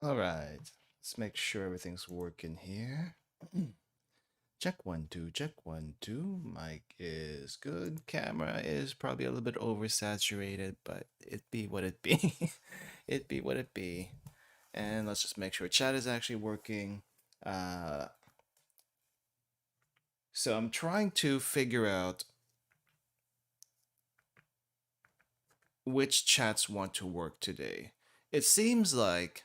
All right, let's make sure everything's working here. Check one, two, check one, two. Mic is good. Camera is probably a little bit oversaturated, but it be what it be. It be what it be. And let's just make sure chat is actually working. Uh, so I'm trying to figure out which chats want to work today. It seems like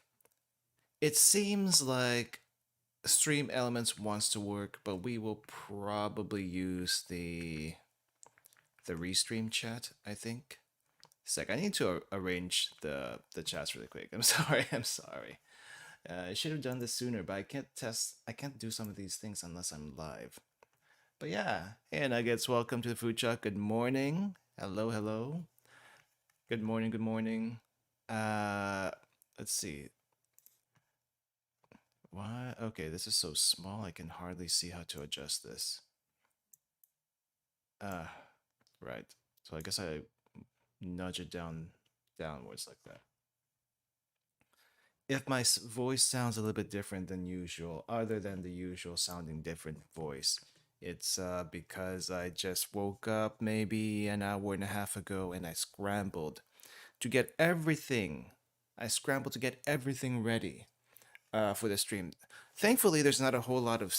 it seems like Stream Elements wants to work, but we will probably use the restream chat, I think. Sec, I need to arrange the chats really quick. I'm sorry. I'm sorry. I should have done this sooner, but I can't test. I can't do some of these things unless I'm live. But yeah, hey Nuggets, welcome to the food truck. Good morning. Hello, hello. Good morning. Good morning. Uh, let's see. Why? Okay, this is so small. I can hardly see how to adjust this. Uh, right. So I guess I nudge it downwards like that. If my voice sounds a little bit different than usual, other than the usual sounding different voice, it's because I just woke up maybe an hour and a half ago and I scrambled to get everything. I scrambled to get everything ready for the stream. Thankfully, there's not a whole lot of.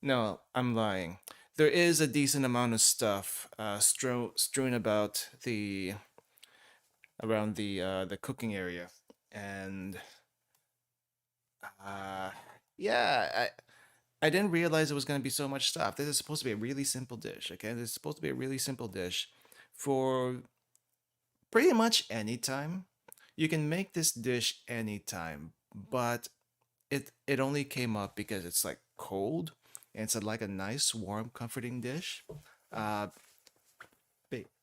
No, I'm lying. There is a decent amount of stuff strewn about the around the cooking area, and uh, yeah, I didn't realize it was going to be so much stuff. This is supposed to be a really simple dish. Okay, this is supposed to be a really simple dish for pretty much any time. You can make this dish anytime, but it only came up because it's like cold and it's like a nice, warm, comforting dish. Uh,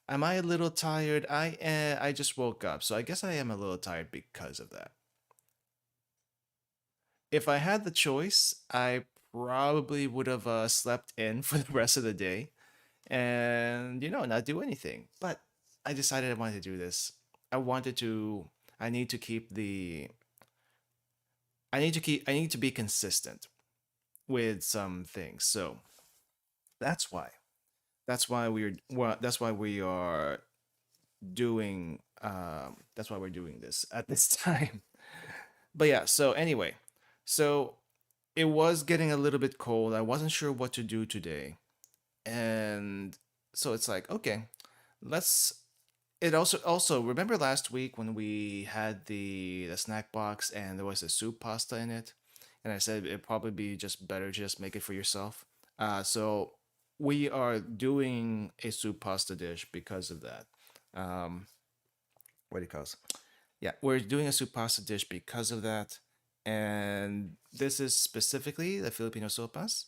am I a little tired? I just woke up, so I guess I am a little tired because of that. If I had the choice, I probably would have slept in for the rest of the day and not do anything. But I decided I wanted to do this. I wanted to. I need to keep the. I need to be consistent with some things. So that's why. That's why we are doing. That's why we're doing this at this time. But yeah. So anyway, so it was getting a little bit cold. I wasn't sure what to do today, and so it's like, okay, let's. It also remember last week when we had the snack box and there was a soup pasta in it, and I said it'd probably be just better to just make it for yourself. So we are doing a soup pasta dish because of that. Um, what do you call it? Yeah, we're doing a soup pasta dish because of that, and this is specifically the Filipino sopas.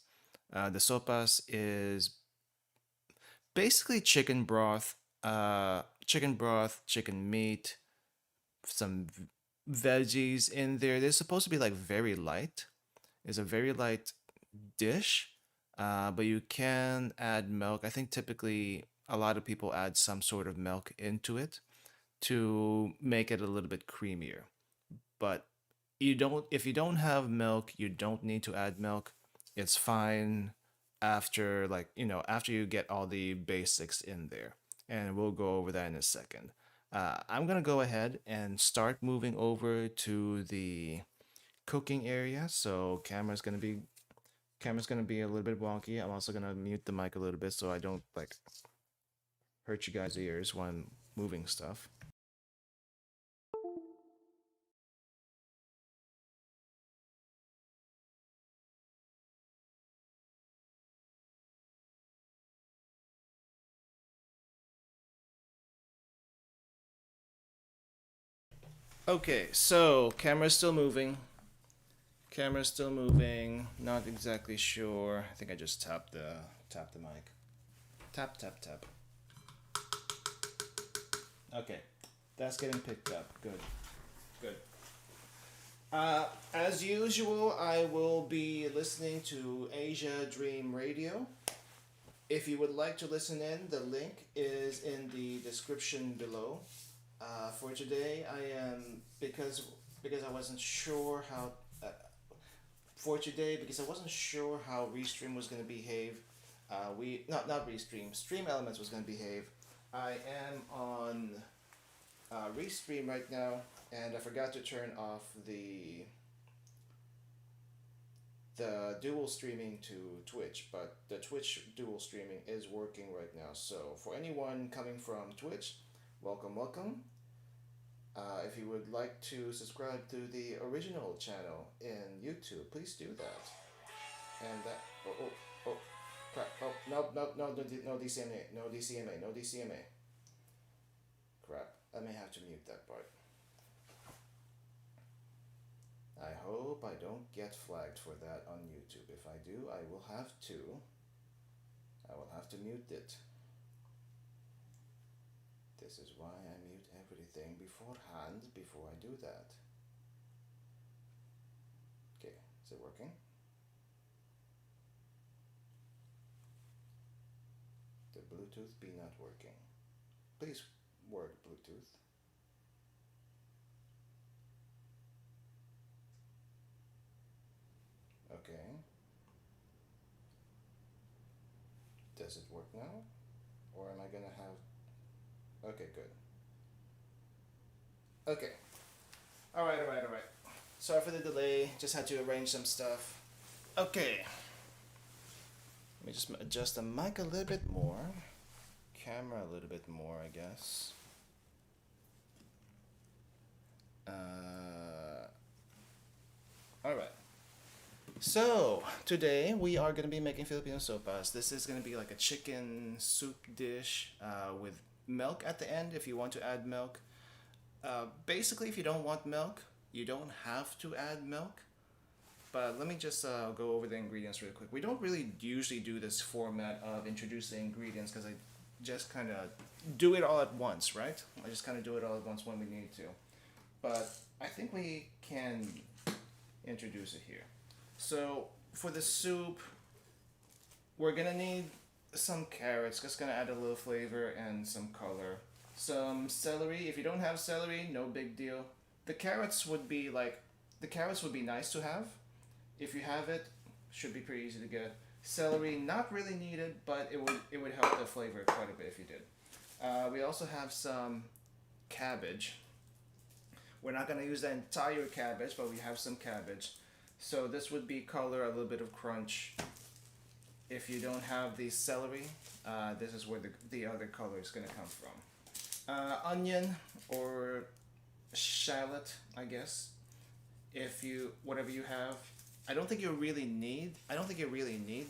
The sopas is basically chicken broth, chicken meat, some veggies in there. They're supposed to be like very light. It's a very light dish, but you can add milk. I think typically a lot of people add some sort of milk into it to make it a little bit creamier. But you don't if you don't have milk, you don't need to add milk. It's fine after after you get all the basics in there. And we'll go over that in a second. I'm gonna go ahead and start moving over to the cooking area. So camera's gonna be a little bit wonky. I'm also gonna mute the mic a little bit so I don't like hurt you guys' ears when moving stuff. Okay, so camera's still moving. Camera's still moving. Not exactly sure. I think I just tapped the mic. Tap tap tap. Okay, that's getting picked up. Good, good. As usual, I will be listening to Asia Dream Radio. If you would like to listen in, the link is in the description below. For today, I am because I wasn't sure how for today because I wasn't sure how Restream was going to behave. Not Restream. Stream Elements was going to behave. I am on Restream right now, and I forgot to turn off the dual streaming to Twitch, but the Twitch dual streaming is working right now. So for anyone coming from Twitch, welcome, welcome. If you would like to subscribe to the original channel in YouTube, please do that. And that, oh, crap, oh, no DCMA, no DCMA, no DCMA. Crap, I may have to mute that part. I hope I don't get flagged for that on YouTube. If I do, I will have to mute it. This is why I mute everything beforehand before I do that. Okay, is it working? The Bluetooth be not working. Please work Bluetooth. Okay. Does it work now? Or am I gonna have... Okay, good. Okay. Alright. Sorry for the delay, just had to arrange some stuff. Okay. Let me just adjust the mic a little bit more. Camera a little bit more, I guess. Alright. So, today we are going to be making Filipino sopas. This is going to be like a chicken soup dish with milk at the end if you want to add milk. Basically, if you don't want milk, you don't have to add milk. But let me just go over the ingredients real quick. We don't really usually do this format of introducing ingredients because I just kind of do it all at once, right? I just kind of do it all at once when we need to. But I think we can introduce it here. So for the soup, we're gonna need some carrots, just gonna add a little flavor and some color. Some celery. If you don't have celery, no big deal. The carrots would be nice to have. If you have it, should be pretty easy to get. Celery, not really needed, but it would help the flavor quite a bit if you did. We also have some cabbage. We're not gonna use the entire cabbage, but we have some cabbage. So this would be color, a little bit of crunch. If you don't have the celery, this is where the other color is going to come from. Onion or shallot, I guess. Whatever you have. I don't think you really need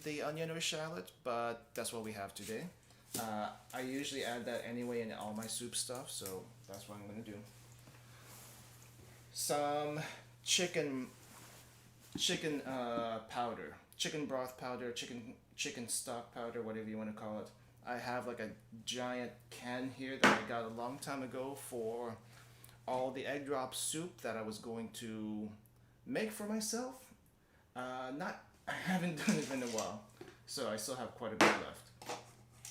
the onion or shallot, but that's what we have today. I usually add that anyway in all my soup stuff, so that's what I'm going to do. Some chicken powder, chicken broth powder, chicken stock powder, whatever you want to call it. I have like a giant can here that I got a long time ago for all the egg drop soup that I was going to make for myself. I haven't done it in a while, so I still have quite a bit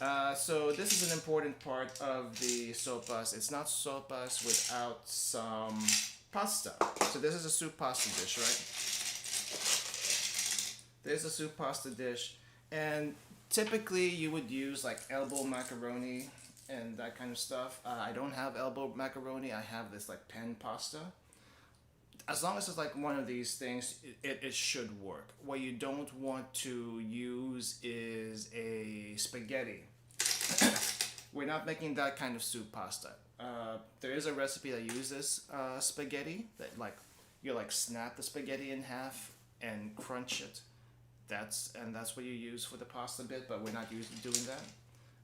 left. So this is an important part of the sopas. It's not sopas without some pasta. So this is a soup pasta dish, right? There's a soup pasta dish, and typically you would use like elbow macaroni and that kind of stuff. I don't have elbow macaroni. I have this like pen pasta. As long as it's like one of these things, it should work. What you don't want to use is a spaghetti. We're not making that kind of soup pasta. There is a recipe that uses spaghetti that you snap the spaghetti in half and crunch it. That's what you use for the pasta bit, but we're not doing that.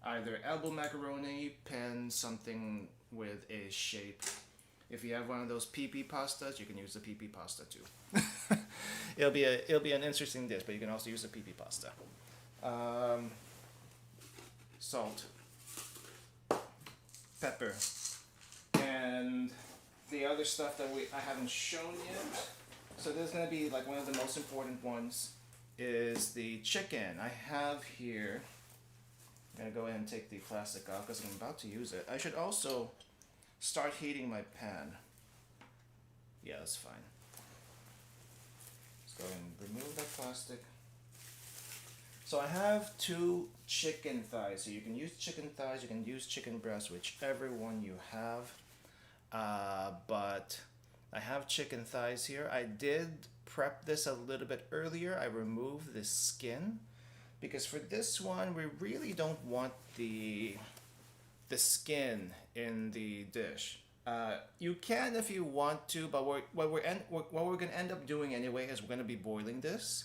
Either elbow macaroni, pen, something with a shape. If you have one of those PP pastas, you can use the PP pasta too. it'll be an interesting dish, but you can also use the PP pasta. Salt, pepper, and the other stuff that I haven't shown yet. So this is gonna be like one of the most important ones. Is the chicken. I have here, I'm gonna go ahead and take the plastic off because I'm about to use it. I should also start heating my pan. Yeah, that's fine. Let's go and remove that plastic. So I have 2 chicken thighs. So you can use chicken thighs, you can use chicken breast, whichever one you have. But I have chicken thighs here. I did prep this a little bit earlier. I removed the skin because for this one we really don't want the skin in the dish. You can if you want to, but what we're gonna end up doing anyway is we're gonna be boiling this,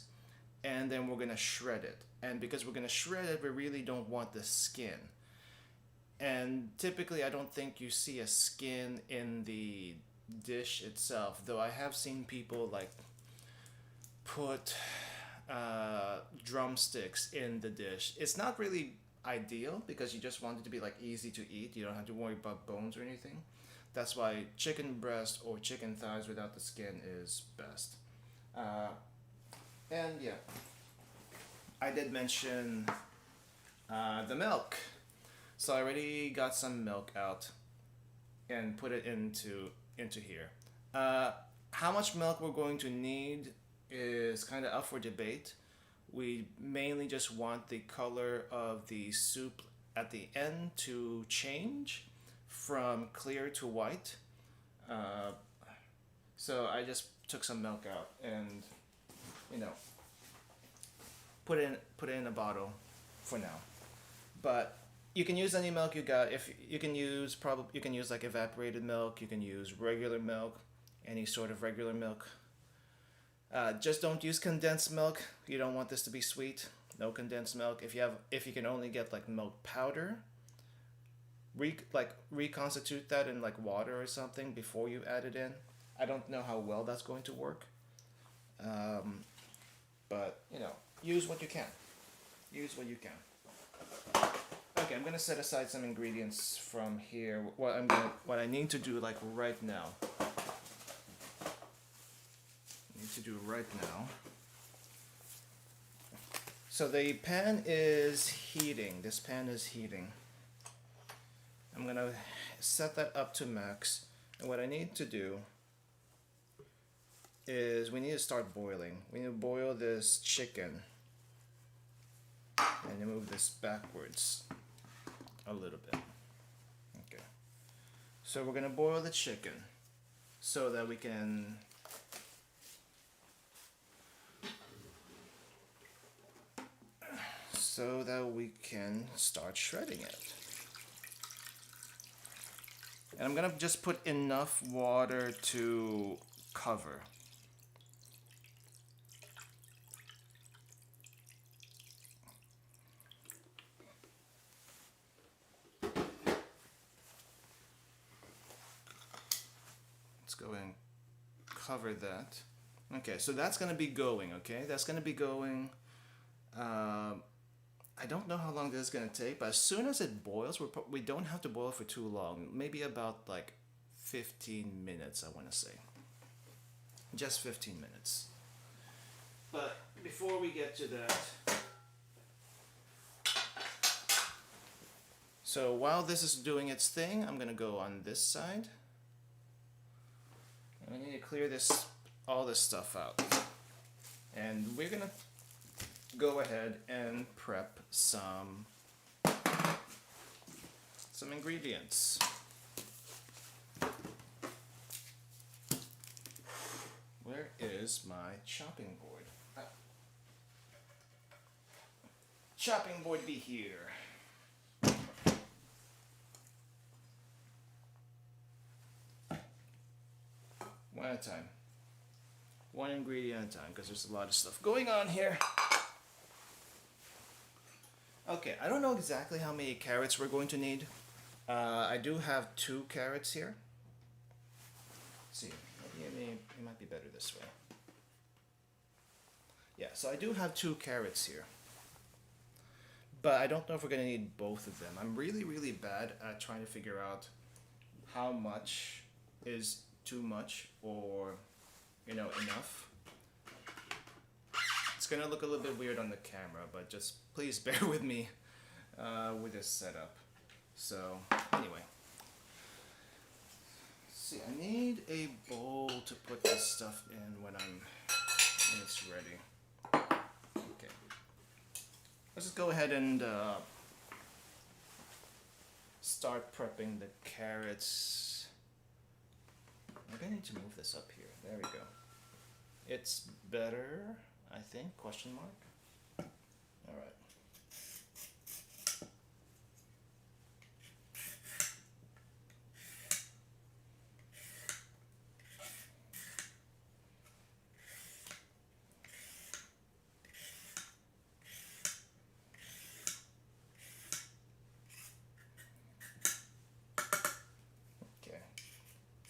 and then we're gonna shred it. And because we're gonna shred it, we really don't want the skin. And typically, I don't think you see a skin in the dish itself. Though I have seen people like put drumsticks in the dish. It's not really ideal because you just want it to be like easy to eat. You don't have to worry about bones or anything. That's why chicken breast or chicken thighs without the skin is best. And yeah, I did mention the milk. So I already got some milk out and put it into here. How much milk we're going to need is kind of up for debate. We mainly just want the color of the soup at the end to change from clear to white. So I just took some milk out and, you know, put it in a bottle for now. But you can use any milk you got. If you can use like evaporated milk, you can use regular milk, any sort of regular milk. Just don't use condensed milk. You don't want this to be sweet. No condensed milk. If you can only get like milk powder, reconstitute that in like water or something before you add it in. I don't know how well that's going to work. But you know, use what you can. Use what you can. Okay, I'm gonna set aside some ingredients from here. What I need to do like right now. So the pan is heating. This pan is heating. I'm gonna set that up to max. And what I need to do is we need to start boiling. We need to boil this chicken. And then move this backwards a little bit. Okay. So we're gonna boil the chicken so that we can start shredding it. And I'm gonna just put enough water to cover. Let's go and cover that. Okay, so that's gonna be going, okay? That's gonna be going. I don't know how long this is gonna take, but as soon as it boils, we don't have to boil for too long. Maybe about like 15 minutes, I wanna say. Just 15 minutes. But before we get to that, so while this is doing its thing, I'm gonna go on this side. And I need to clear all this stuff out. And we're gonna go ahead and prep some ingredients. Where is my chopping board? Chopping board be here. One at a time. One ingredient at a time, because there's a lot of stuff going on here. Okay, I don't know exactly how many carrots we're going to need. I do have 2 carrots here. Let's see, maybe it might be better this way. Yeah, so I do have 2 carrots here. But I don't know if we're going to need both of them. I'm really, really bad at trying to figure out how much is too much or, you know, enough. It's gonna look a little bit weird on the camera, but just please bear with me with this setup. So anyway, let's see. I need a bowl to put this stuff in when it's ready. Okay. Let's just go ahead and start prepping the carrots. Maybe I need to move this up here. There we go. It's better, I think, question mark. All right.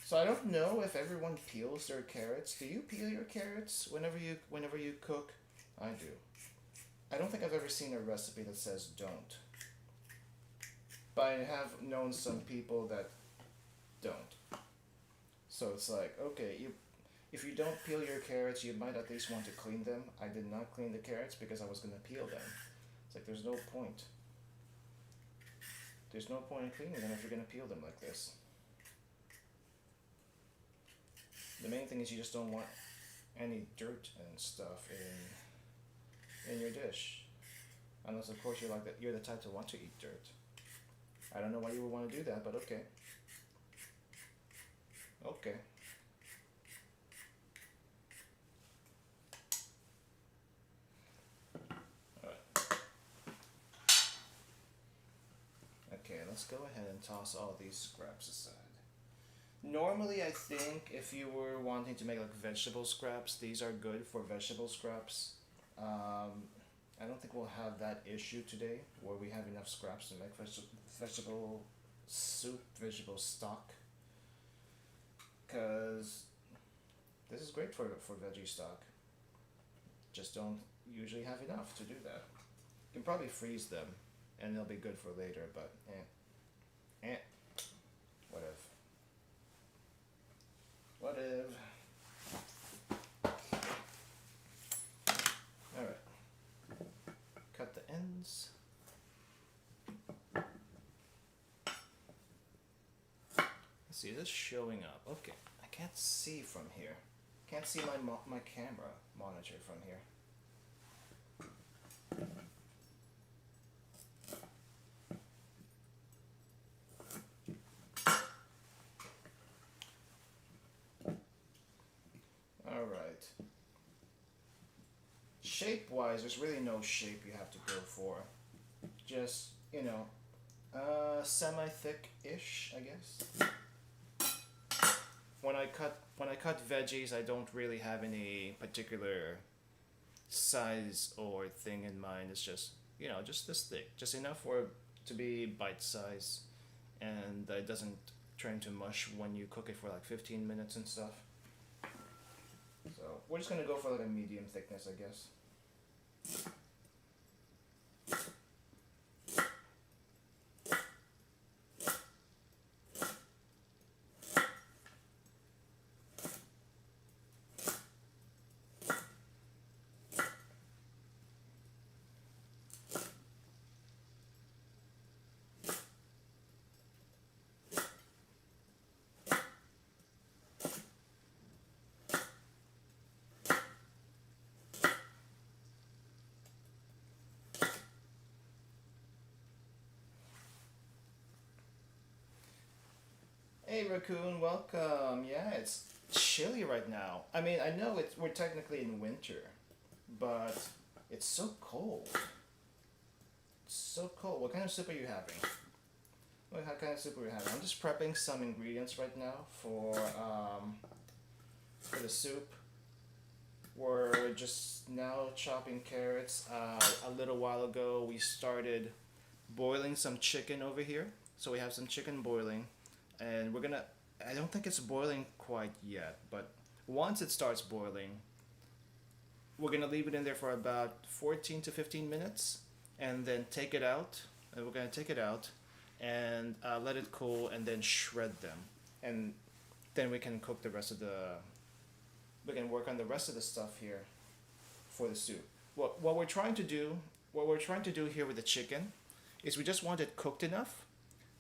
So I don't know if everyone peels their carrots. Do you peel your carrots whenever you cook? I do. I don't think I've ever seen a recipe that says don't. But I have known some people that don't. So it's like, okay, if you don't peel your carrots, you might at least want to clean them. I did not clean the carrots because I was going to peel them. It's like, there's no point. There's no point in cleaning them if you're going to peel them like this. The main thing is you just don't want any dirt and stuff in your dish, unless of course you're the type to want to eat dirt. I don't know why you would want to do that, but okay. Okay. Alright. Okay, let's go ahead and toss all these scraps aside. Normally, I think if you were wanting to make like vegetable scraps, these are good for vegetable scraps. I don't think we'll have that issue today, where we have enough scraps to make vegetable soup, vegetable stock. Because this is great for veggie stock. Just don't usually have enough to do that. You can probably freeze them, and they'll be good for later, but whatever. Whatever. Alright. Cut the ends. Let's see, is this showing up? Okay. I can't see from here. Can't see my camera monitor from here. Alright. Shape-wise, there's really no shape you have to go for. Just, you know, semi-thick-ish, I guess. When I cut veggies, I don't really have any particular size or thing in mind. It's just, you know, just this thick, just enough for it to be bite-size, and it doesn't turn to mush when you cook it for like 15 minutes and stuff. So we're just gonna go for like a medium thickness, I guess. Hey Raccoon, welcome. Yeah, it's chilly right now. I mean, I know we're technically in winter, but it's so cold. It's so cold. What kind of soup are you having? What kind of soup are you having? I'm just prepping some ingredients right now for the soup. We're just now chopping carrots. A little while ago, we started boiling some chicken over here. So we have some chicken boiling. And we're gonna, I don't think it's boiling quite yet, but once it starts boiling, we're gonna leave it in there for about 14 to 15 minutes and then take it out. And we're gonna take it out and let it cool and then shred them. And then we can cook the rest of we can work on the rest of the stuff here for the soup. What we're trying to do here with the chicken is we just want it cooked enough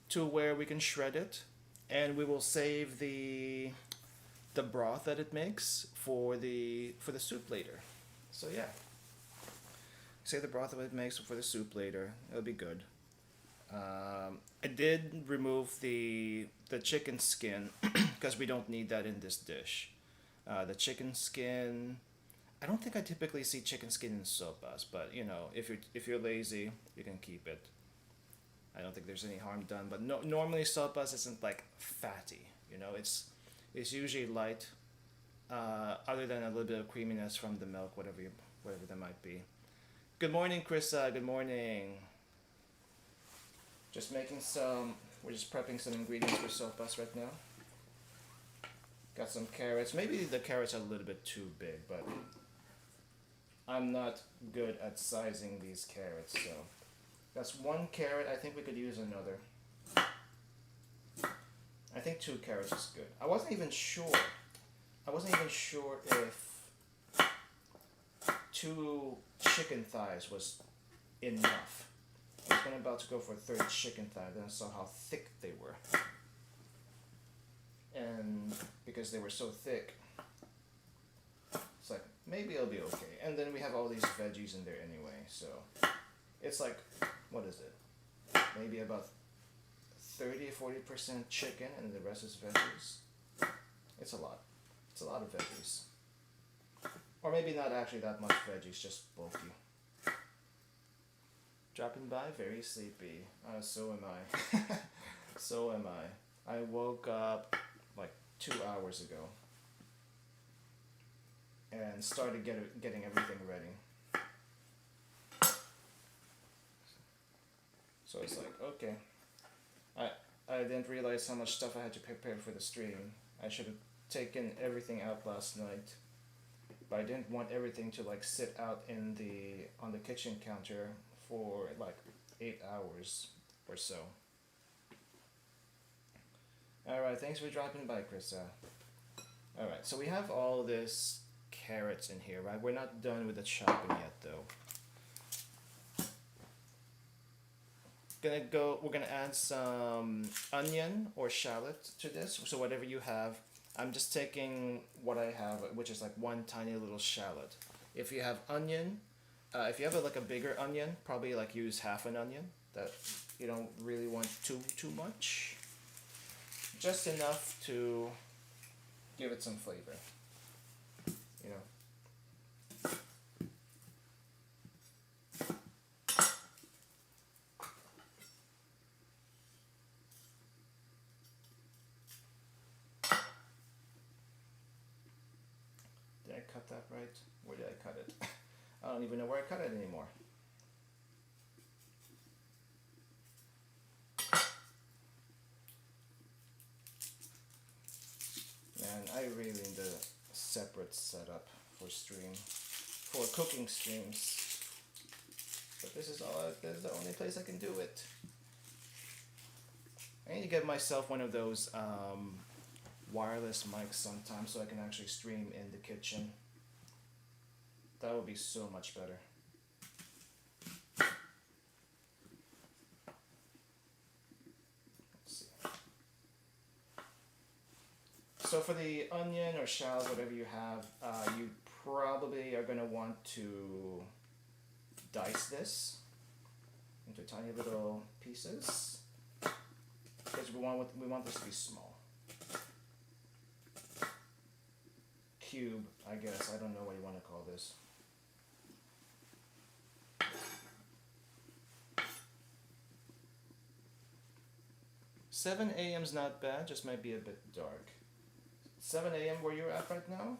to where we can shred it and we will save the broth that it makes for the soup later. So yeah, save the broth that it makes for the soup later. It'll be good. I did remove the chicken skin because we don't need that in this dish. The chicken skin. I don't think I typically see chicken skin in sopas, but you know, if you're lazy, you can keep it. I don't think there's any harm done. But no, normally sopas isn't like fatty. You know, it's usually light, other than a little bit of creaminess from the milk, whatever that might be. Good morning, Krissa. Good morning. Just making some. We're just prepping some ingredients for sopas right now. Got some carrots. Maybe the carrots are a little bit too big, but I'm not good at sizing these carrots, so that's one carrot. I think we could use another. I think 2 carrots is good. I wasn't even sure if 2 chicken thighs was enough. I was about to go for a 3rd chicken thigh, then I saw how thick they were. And because they were so thick, it's like, maybe it'll be okay. And then we have all these veggies in there anyway, so it's like, what is it? Maybe about 30-40% chicken and the rest is veggies. It's a lot. It's a lot of veggies. Or maybe not actually that much veggies, just bulky. Dropping by, very sleepy. So am I. So am I. I woke up like 2 hours ago and started getting everything ready. So it's like, okay. I didn't realize how much stuff I had to prepare for the stream. I should have taken everything out last night, but I didn't want everything to like sit out on the kitchen counter for like 8 hours or so. Alright, thanks for dropping by, Krissa. Alright, so we have all this carrots in here, right? We're not done with the chopping yet, though. We're gonna add some onion or shallot to this, so whatever you have. I'm just taking what I have, which is like 1 tiny little shallot. If you have onion, if you have like a bigger onion, probably like use half an onion. That you don't really want too much. Just enough to give it some flavor. You know. Did I cut that right? Where did I cut it? I don't even know where I cut it anymore. Man, I really need a separate setup for cooking streams. But this is the only place I can do it. I need to get myself one of those wireless mics sometime so I can actually stream in the kitchen. That would be so much better. Let's see. So for the onion or shallot, whatever you have, you probably are going to want to dice this into tiny little pieces because we want this to be small. Cube, I guess. I don't know what you want to call this. $7 a.m.'s not bad, just might be a bit dark. 7 a.m. where you're at right now?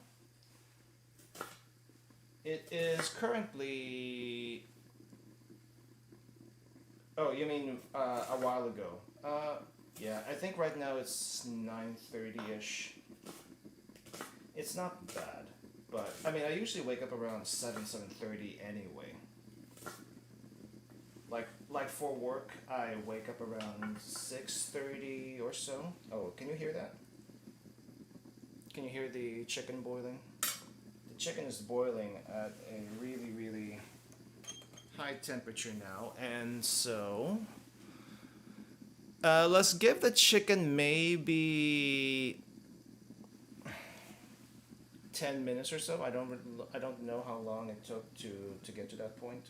It is currently... Oh, you mean a while ago? Yeah, I think right now it's 9:30ish. It's not bad, but I mean I usually wake up around 7:30 anyway. Like for work, I wake up around 6:30 or so. Oh, can you hear that? Can you hear the chicken boiling? The chicken is boiling at a really, really high temperature now, and so Let's give the chicken maybe 10 minutes or so. I don't know how long it took to get to that point.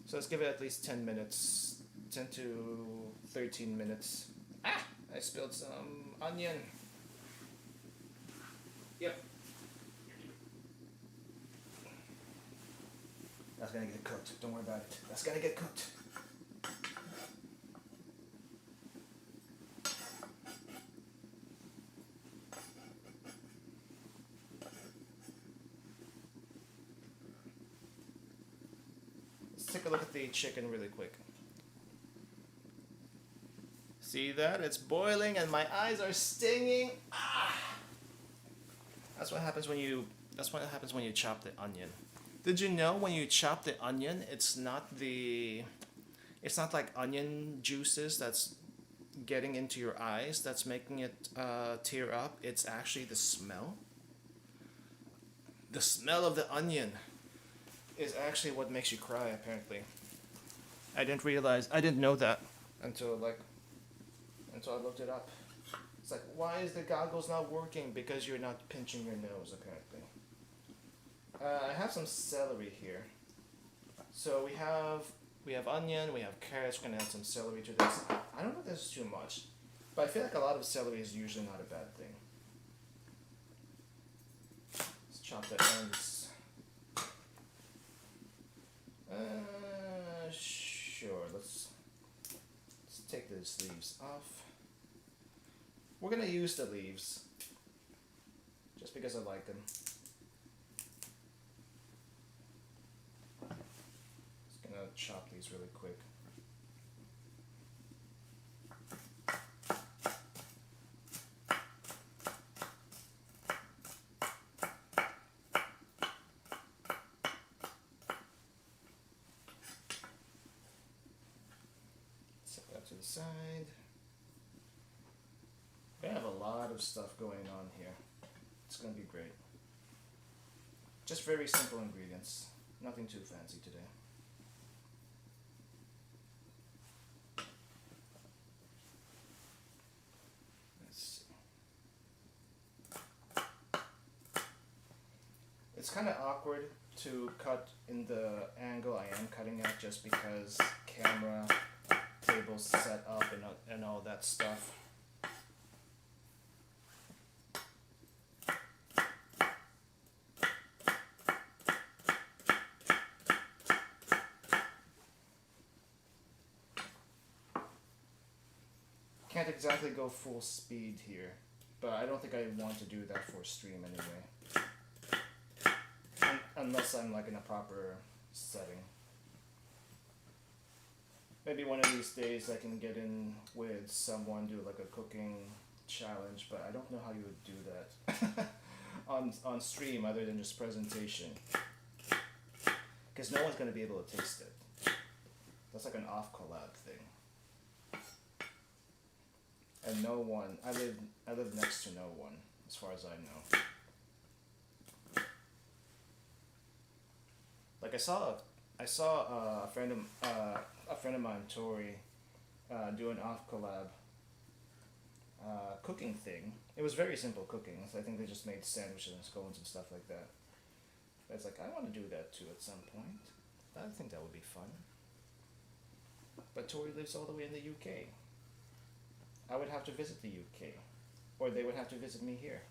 So let's give it at least 10 minutes, 10 to 13 minutes. Ah, I spilled some onion. Yep. That's gonna get cooked. Don't worry about it. That's gonna get cooked. Take a look at the chicken really quick. See that? It's boiling and my eyes are stinging. Ah! That's what happens when you chop the onion. Did you know when you chop the onion, it's not like onion juices that's getting into your eyes that's making it tear up. It's actually the smell. The smell of the onion is actually what makes you cry, apparently. I didn't know that until I looked it up. It's like, why is the goggles not working? Because you're not pinching your nose, apparently. I have some celery here. So we have onion, we have carrots, we're gonna add some celery to this. I don't know if this is too much, but I feel like a lot of celery is usually not a bad thing. Let's chop the ends. Sure, let's take these leaves off. We're gonna use the leaves just because I like them. Just gonna chop these really quick. Set that to the side. We have a lot of stuff going on here. It's gonna be great. Just very simple ingredients. Nothing too fancy today. Let's see. It's kind of awkward to cut in the angle I am cutting at just because camera, tables set up and all that stuff. Can't exactly go full speed here, but I don't think I want to do that for stream anyway. Unless I'm like in a proper setting. Maybe one of these days I can get in with someone, do like a cooking challenge, but I don't know how you would do that on stream other than just presentation. Because no one's going to be able to taste it. That's like an off collab thing. And no one, I live next to no one, as far as I know. Like I saw a friend of mine, Tori, do an off collab cooking thing. It was very simple cooking. So I think they just made sandwiches and scones and stuff like that. But it's like I want to do that too at some point. I think that would be fun. But Tori lives all the way in the UK. I would have to visit the UK, or they would have to visit me here.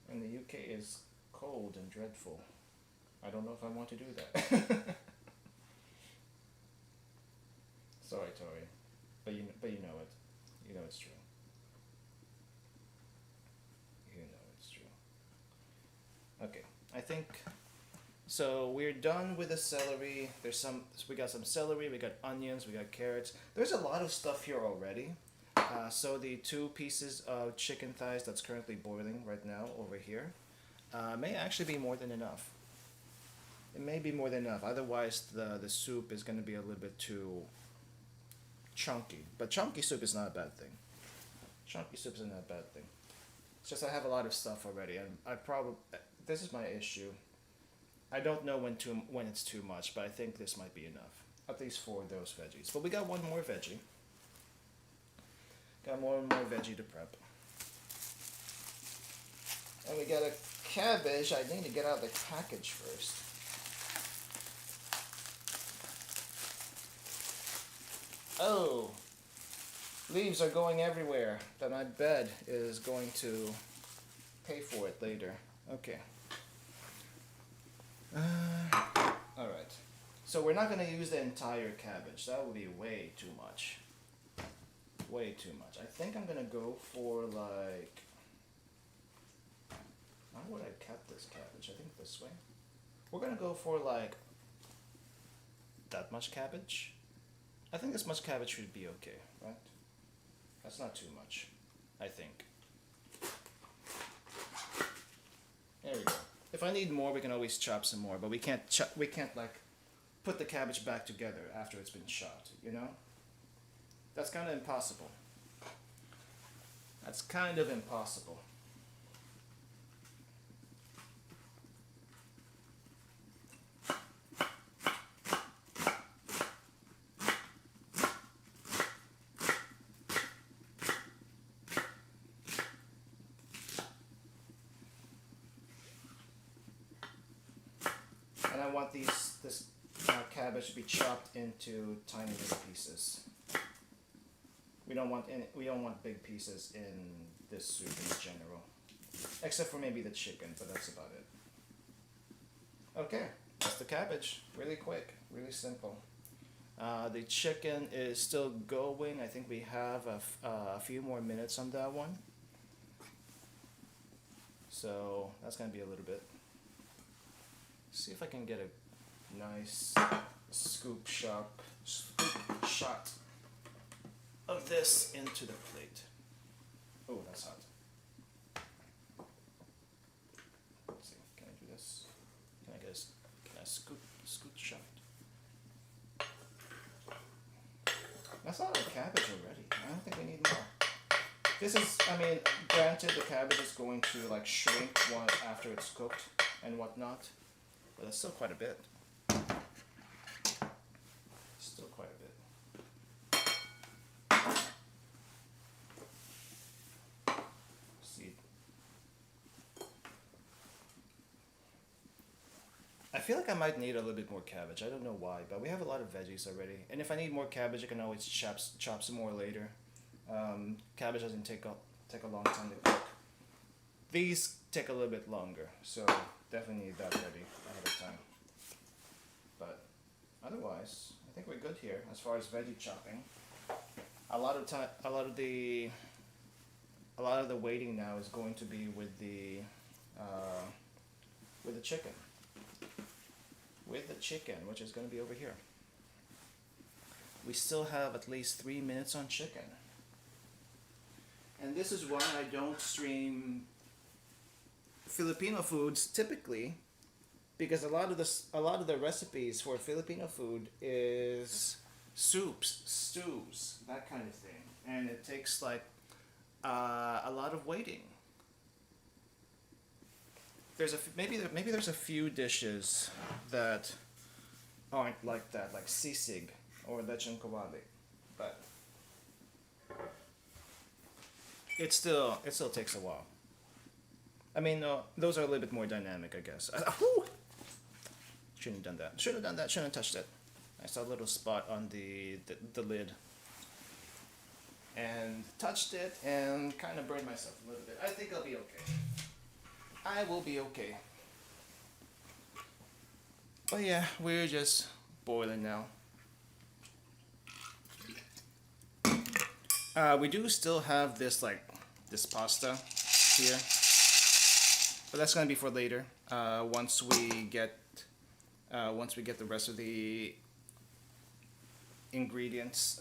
And the UK is cold and dreadful. I don't know if I want to do that. Sorry, Tori, but you know it. You know it's true. You know it's true. Okay, I think. So we're done with the celery. We got some celery, we got onions, we got carrots. There's a lot of stuff here already. So the 2 pieces of chicken thighs that's currently boiling right now over here may actually be more than enough. It may be more than enough. Otherwise, the soup is going to be a little bit too chunky. But chunky soup is not a bad thing. Chunky soup is not a bad thing. It's just I have a lot of stuff already, and this is my issue. I don't know when it's too much, but I think this might be enough. at least 4 of those veggies. But we got one more veggie. Got more veggie to prep. And we got a cabbage. I need to get out the package first. Oh, leaves are going everywhere. That my bed is going to pay for it later. Okay. Alright. So we're not going to use the entire cabbage. That would be way too much. Way too much. I think I'm going to go for like... How would I cut this cabbage? I think this way. We're going to go for like... that much cabbage. I think this much cabbage should be okay, right? That's not too much, I think. There we go. If I need more, we can always chop some more, but we can't like put the cabbage back together after it's been chopped, you know? That's kind of impossible. That's kind of impossible. And I want this cabbage to be chopped into tiny little pieces. We don't want big pieces in this soup in general, except for maybe the chicken, but that's about it. Okay, that's the cabbage. Really quick, really simple. The chicken is still going. I think we have a few more minutes on that one. So that's gonna be a little bit. See if I can get a nice scoop shot of this into the plate. Oh, that's hot. Let's see, can I do this? Can I scoop shot? That's a lot of cabbage already. I don't think we need more. This is, I mean, granted the cabbage is going to like shrink after it's cooked and whatnot, but that's still quite a bit. Still quite a bit. See, I feel like I might need a little bit more cabbage. I don't know why, but we have a lot of veggies already. And if I need more cabbage, I can always chop some more later. Cabbage doesn't take a long time to cook. These take a little bit longer, so definitely need that ready ahead of time. But otherwise, I think we're good here as far as veggie chopping. A lot of the waiting now is going to be with the chicken. With the chicken, which is going to be over here. We still have at least 3 minutes on chicken. And this is why I don't stream Filipino foods typically, because a lot of the recipes for Filipino food is soups, stews, that kind of thing, and it takes like a lot of waiting. Maybe there's a few dishes that aren't like that, like sisig or lechon kawali, but it still takes a while. I mean, those are a little bit more dynamic, I guess. Shouldn't have done that. Shouldn't have touched it. I saw a little spot on the lid. And touched it and kind of burned myself a little bit. I think I'll be okay. I will be okay. But yeah, we're just boiling now. We do still have this pasta here, but that's gonna be for later. Once we get the rest of the ingredients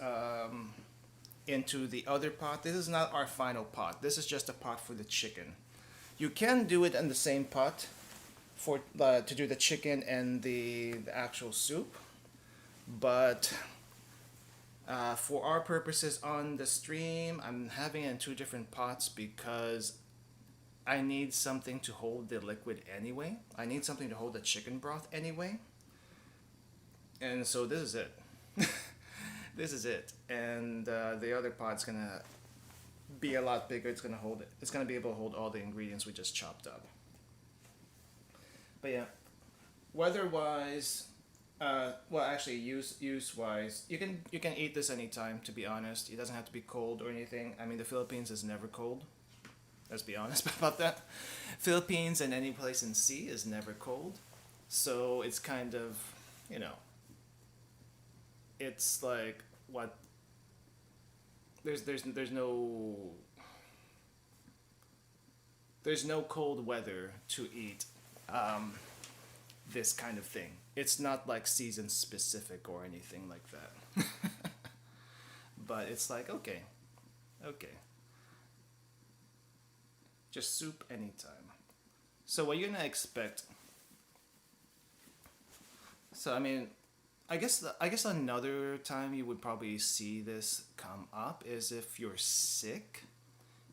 into the other pot. This is not our final pot. This is just a pot for the chicken. You can do it in the same pot for to do the chicken and the actual soup, but for our purposes on the stream, I'm having it in 2 different pots because I need something to hold the liquid anyway. I need something to hold the chicken broth anyway. And so this is it. this is it, and the other pot's gonna be a lot bigger. It's gonna hold it. It's gonna be able to hold all the ingredients we just chopped up. But yeah, weather-wise, well, actually, use-wise, you can eat this anytime. To be honest, it doesn't have to be cold or anything. I mean, the Philippines is never cold. Let's be honest about that. Philippines and any place in sea is never cold, so it's kind of, you know, it's like what. There's no cold weather to eat this kind of thing. It's not like season specific or anything like that. But it's like, okay. Just soup anytime. So what you're gonna expect. So I mean, I guess another time you would probably see this come up is if you're sick.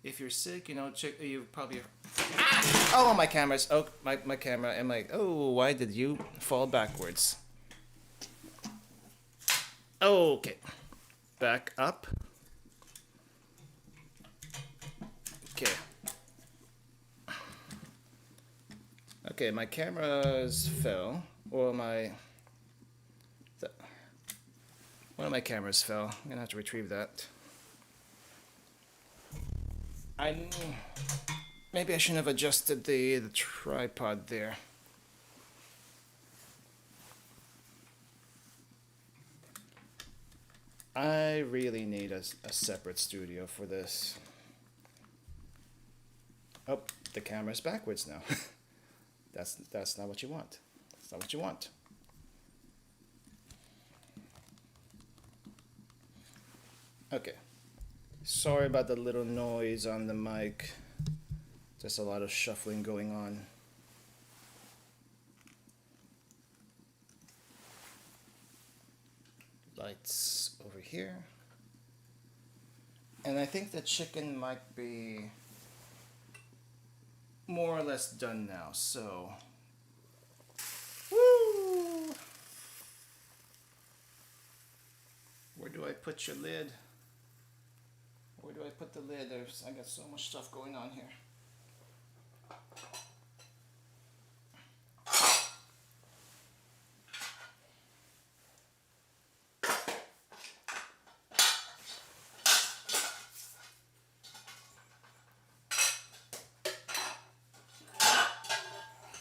If you're sick, you know, you probably. Oh, my camera's. Oh, my camera. I'm like, oh, why did you fall backwards? Okay, back up. Okay. Okay, my cameras fell, or one of my cameras fell. I'm gonna have to retrieve that. Maybe I shouldn't have adjusted the tripod there. I really need a separate studio for this. Oh, the camera's backwards now. That's not what you want. That's not what you want. Okay. Sorry about the little noise on the mic. Just a lot of shuffling going on. Lights over here. And I think the chicken might be more or less done now, so. Woo! Where do I put your lid? Where do I put the lid? I got so much stuff going on here.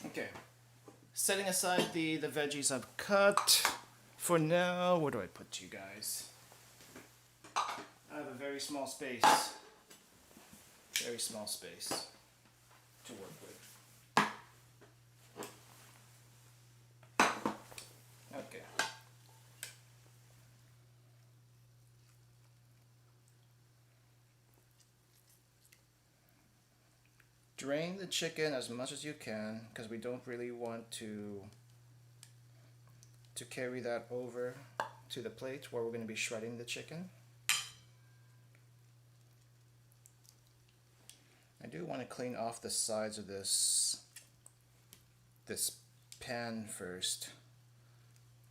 Okay, setting aside the veggies I've cut for now. Where do I put you guys? I have a very small space to work with. Okay. Drain the chicken as much as you can, because we don't really want to carry that over to the plate where we're going to be shredding the chicken. I do want to clean off the sides of this pan first,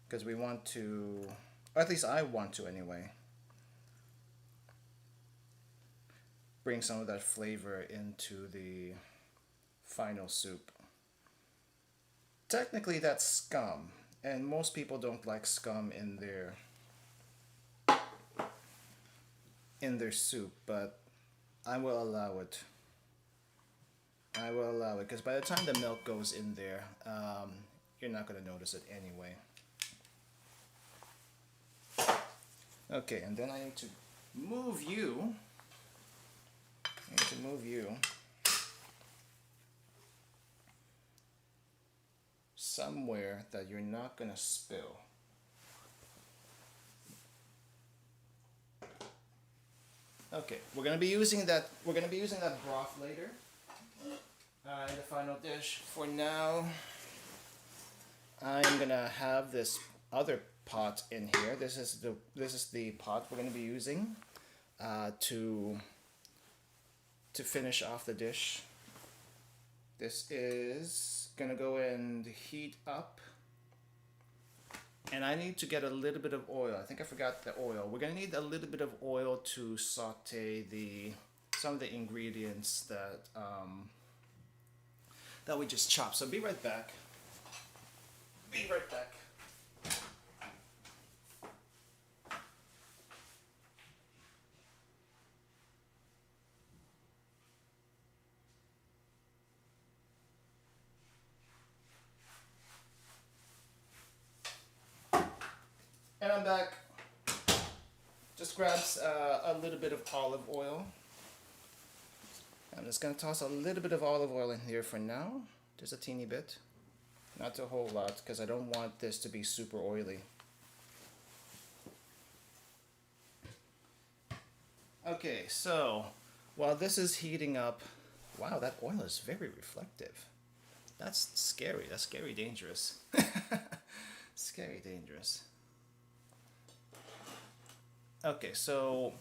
because we want to, or at least I want to anyway, bring some of that flavor into the final soup. Technically that's scum, and most people don't like scum in their soup, but I will allow it. I will allow it, because by the time the milk goes in there, you're not going to notice it anyway. Okay, and then I need to move you. Somewhere that you're not going to spill. Okay, we're going to be using that broth later. In the final dish. For now, I'm gonna have this other pot in here. This is the pot we're gonna be using to finish off the dish. This is gonna go and heat up, And I need to get a little bit of oil. I think I forgot the oil. We're gonna need a little bit of oil to saute some of the ingredients that we just chopped. So be right back. Be right back. And I'm back. Just grabs a little bit of olive oil. I'm just going to toss a little bit of olive oil in here for now. Just a teeny bit. Not a whole lot, because I don't want this to be super oily. Okay, so while this is heating up, wow, that oil is very reflective. That's scary. That's scary dangerous. Scary dangerous. Okay, so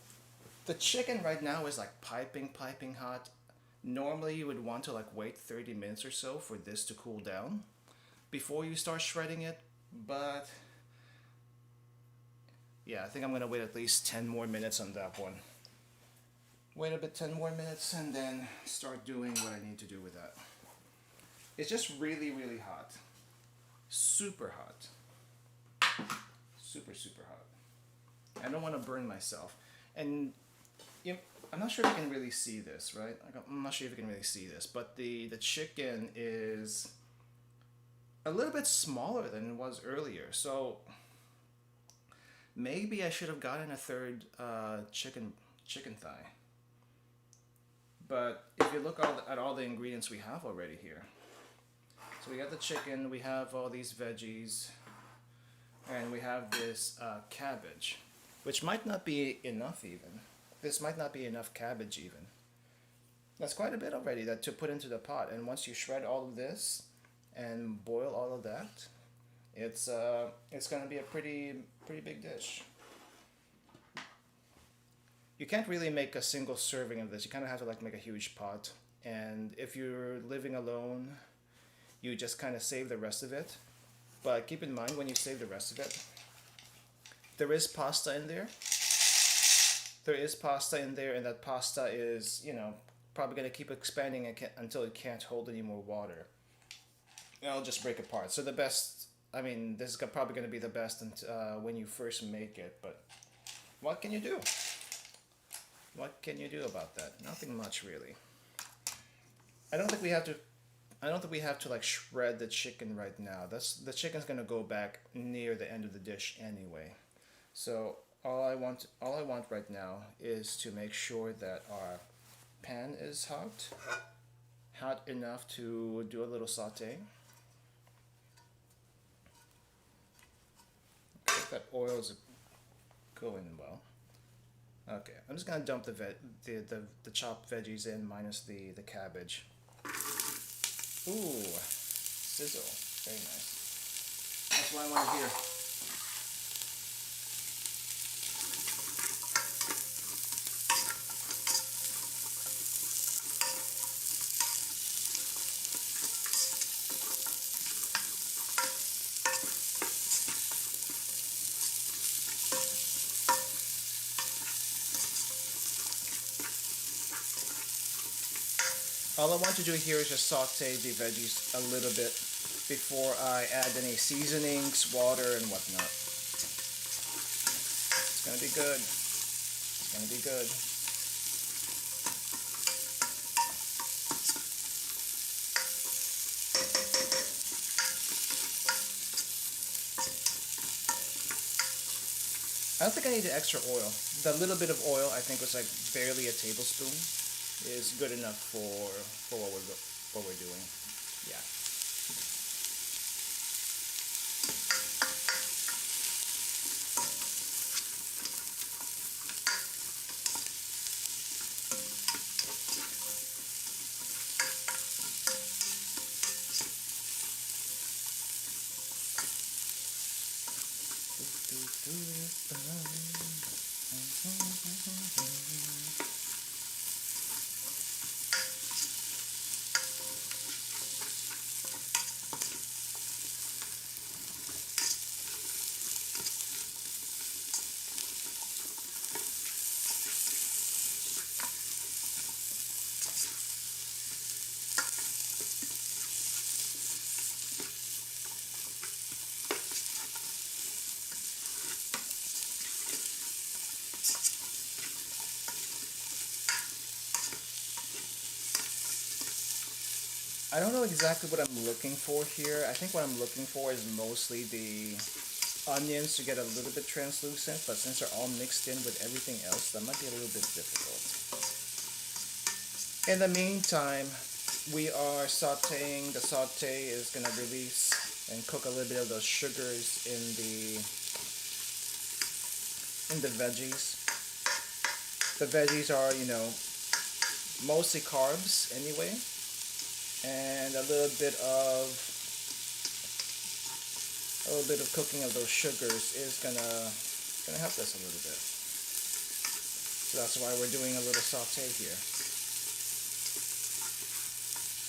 the chicken right now is like piping hot. Normally you would want to like wait 30 minutes or so for this to cool down before you start shredding it, but yeah, I think I'm gonna wait at least 10 more minutes on that one. Wait a bit, 10 more minutes, and then start doing what I need to do with that. It's just really, really hot. Super hot. Super, super hot. I don't want to burn myself. And I'm not sure if you can really see this, right? I'm not sure if you can really see this, but the chicken is a little bit smaller than it was earlier. So maybe I should have gotten a third chicken thigh. But if you look at all the ingredients we have already here. So we got the chicken, we have all these veggies, and we have this cabbage, which might not be enough even. This might not be enough cabbage even. That's quite a bit already to put into the pot. And once you shred all of this and boil all of that, it's gonna be a pretty big dish. You can't really make a single serving of this. You kind of have to like make a huge pot. And if you're living alone, you just kind of save the rest of it. But keep in mind when you save the rest of it, there is pasta in there. There is pasta in there, and that pasta is, you know, probably going to keep expanding until it can't hold any more water. It'll just break apart. So the best, I mean, this is probably going to be the best when you first make it, but what can you do? What can you do about that? Nothing much, really. I don't think we have to like shred the chicken right now. The chicken's gonna go back near the end of the dish anyway. So all I want right now is to make sure that our pan is hot enough to do a little saute. Okay, that oil's going well. Okay, I'm just gonna dump the chopped veggies in minus the cabbage. Ooh, sizzle, very nice. That's what I want to hear. All I want to do here is just saute the veggies a little bit before I add any seasonings, water, and whatnot. It's gonna be good. It's gonna be good. I don't think I need the extra oil. The little bit of oil, I think, was like barely a tablespoon. Is good enough for what we're doing. Yeah. I don't know exactly what I'm looking for here. I think what I'm looking for is mostly the onions to get a little bit translucent, but since they're all mixed in with everything else, that might be a little bit difficult. In the meantime, we are sauteing. The saute is going to release and cook a little bit of those sugars in the veggies. The veggies are, you know, mostly carbs anyway, and a little bit of cooking of those sugars is gonna help us a little bit. So that's why we're doing a little saute here.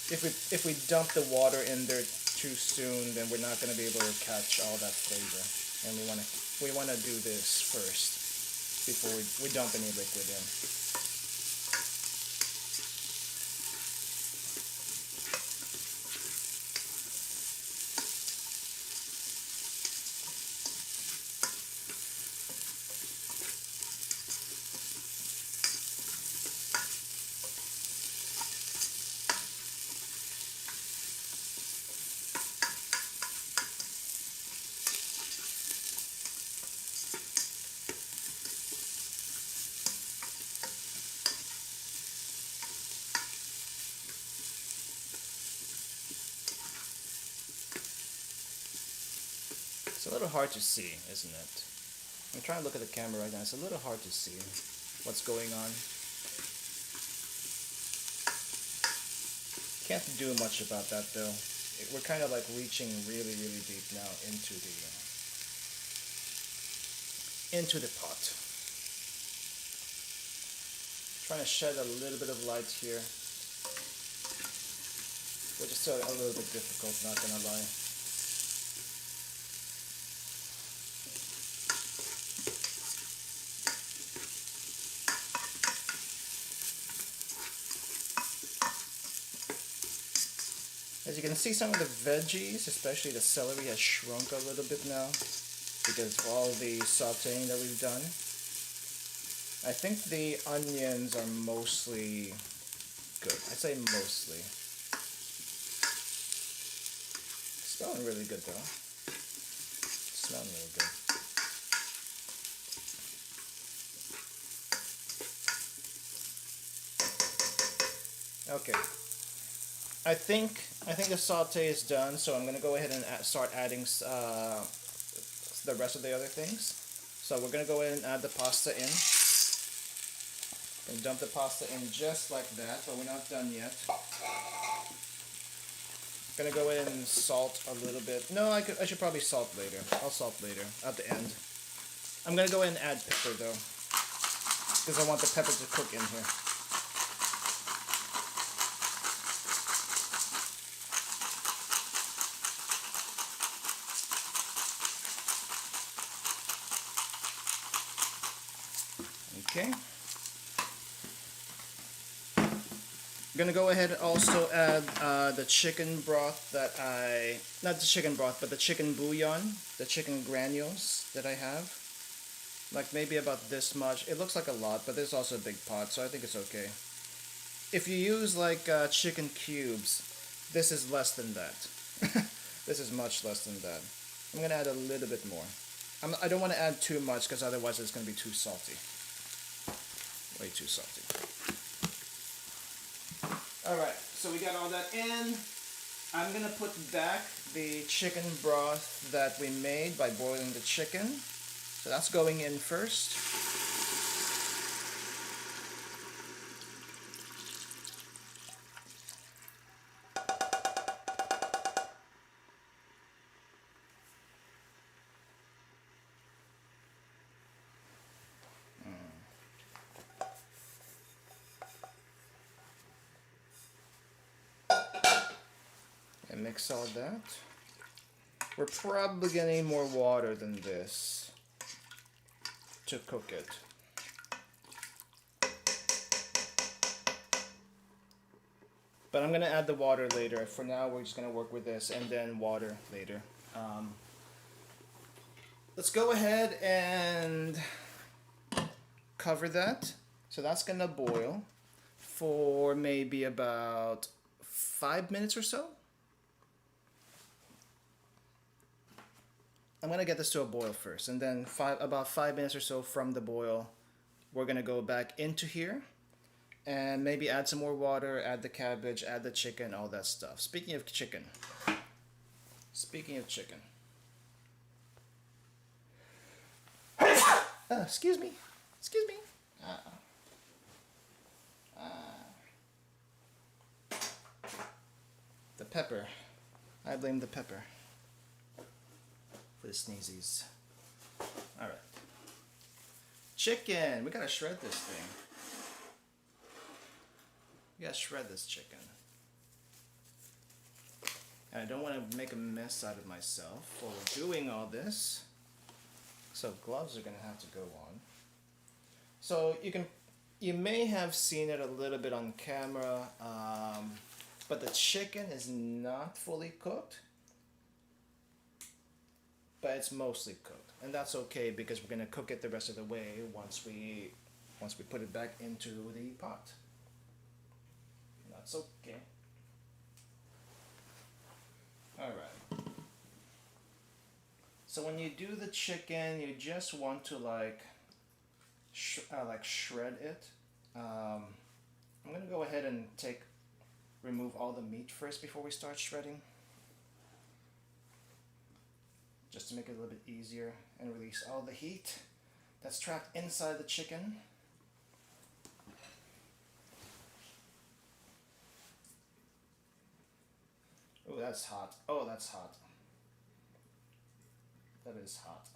If we dump the water in there too soon, then we're not going to be able to catch all that flavor. And we want to do this first before we dump any liquid in. It's a little hard to see, isn't it? I'm trying to look at the camera right now. It's a little hard to see what's going on. Can't do much about that though. We're kind of like reaching really, really deep now into the pot. Trying to shed a little bit of light here, which is still a little bit difficult, not gonna lie. As you can see, some of the veggies, especially the celery, has shrunk a little bit now because of all the sauteing that we've done. I think the onions are mostly good. I'd say mostly. Smelling really good though. Smelling really good. Okay. I think the saute is done, so I'm going to go ahead and start adding the rest of the other things. So we're going to go ahead and add the pasta in. And dump the pasta in just like that, but we're not done yet. Going to go ahead and salt a little bit. No, I should probably salt later. I'll salt later, at the end. I'm going to go ahead and add pepper though, because I want the pepper to cook in here. Okay. I'm gonna go ahead and also add the chicken broth not the chicken broth, but the chicken bouillon, the chicken granules that I have. Like maybe about this much. It looks like a lot, but there's also a big pot, so I think it's okay. If you use like chicken cubes, this is less than that. This is much less than that. I'm gonna add a little bit more. I don't want to add too much because otherwise it's gonna be too salty. Way too salty. Alright, so we got all that in. I'm going to put back the chicken broth that we made by boiling the chicken. So that's going in first. And mix all that. We're probably going to need more water than this to cook it. But I'm going to add the water later. For now, we're just going to work with this and then water later. Let's go ahead and cover that. So that's going to boil for maybe about 5 minutes or so. I'm gonna get this to a boil first, and then about 5 minutes or so from the boil, we're gonna go back into here and maybe add some more water, add the cabbage, add the chicken, all that stuff. Speaking of chicken, excuse me, the pepper. I blame the pepper for the sneezies. All right, chicken. We gotta shred this thing. We gotta shred this chicken. And I don't want to make a mess out of myself while we're doing all this. So gloves are gonna have to go on. So you may have seen it a little bit on camera, but the chicken is not fully cooked, but it's mostly cooked, and that's okay because we're gonna cook it the rest of the way once we put it back into the pot. That's okay. All right. So when you do the chicken, you just want to like shred it. I'm gonna go ahead and remove all the meat first before we start shredding, just to make it a little bit easier and release all the heat that's trapped inside the chicken. Oh, that's hot. Oh, that's hot. That is hot.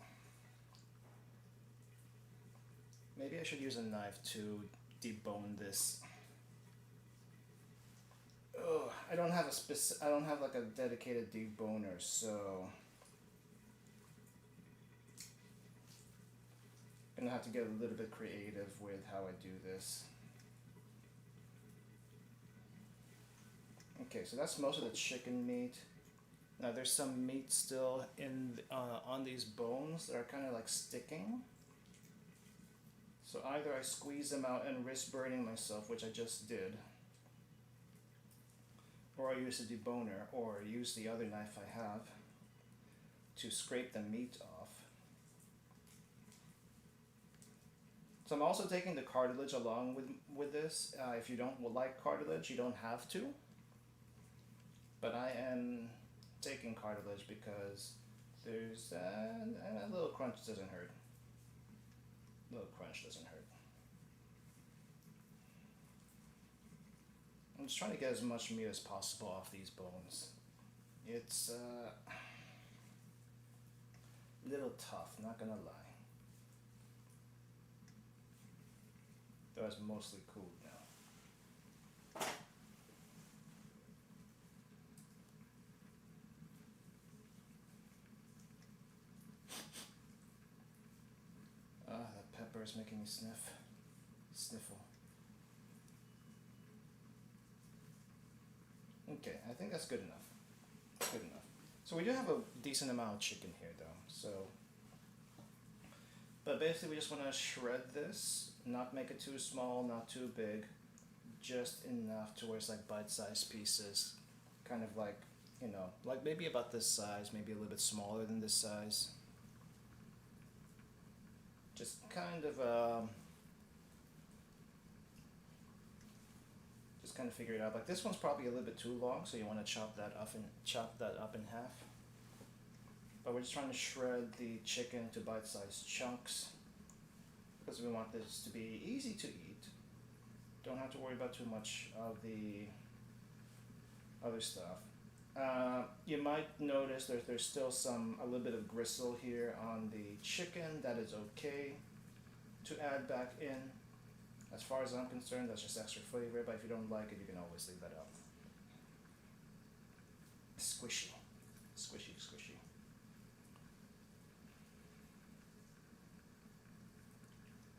Maybe I should use a knife to debone this. Oh, I don't have like a dedicated deboner, so I'm gonna have to get a little bit creative with how I do this. Okay, so that's most of the chicken meat. Now there's some meat still on these bones that are kind of like sticking. So either I squeeze them out and risk burning myself, which I just did, or I use a deboner, or use the other knife I have to scrape the meat off. So I'm also taking the cartilage along with this. If you don't like cartilage, you don't have to. But I am taking cartilage because there's a little crunch doesn't hurt. A little crunch doesn't hurt. I'm just trying to get as much meat as possible off these bones. It's a little tough, not gonna lie. Though it's mostly cooled now. That pepper is making me sniffle. Okay, I think that's good enough. Good enough. So we do have a decent amount of chicken here though, so. But basically we just want to shred this, not make it too small, not too big, just enough to where it's like bite-sized pieces, kind of like, you know, like maybe about this size, maybe a little bit smaller than this size. Just kind of figure it out. Like this one's probably a little bit too long, so you want to chop that up in half. But we're just trying to shred the chicken into bite-sized chunks because we want this to be easy to eat. Don't have to worry about too much of the other stuff. You might notice that there's still a little bit of gristle here on the chicken. That is okay to add back in. As far as I'm concerned, that's just extra flavor, but if you don't like it, you can always leave that out. Squishy. Squishy, squishy.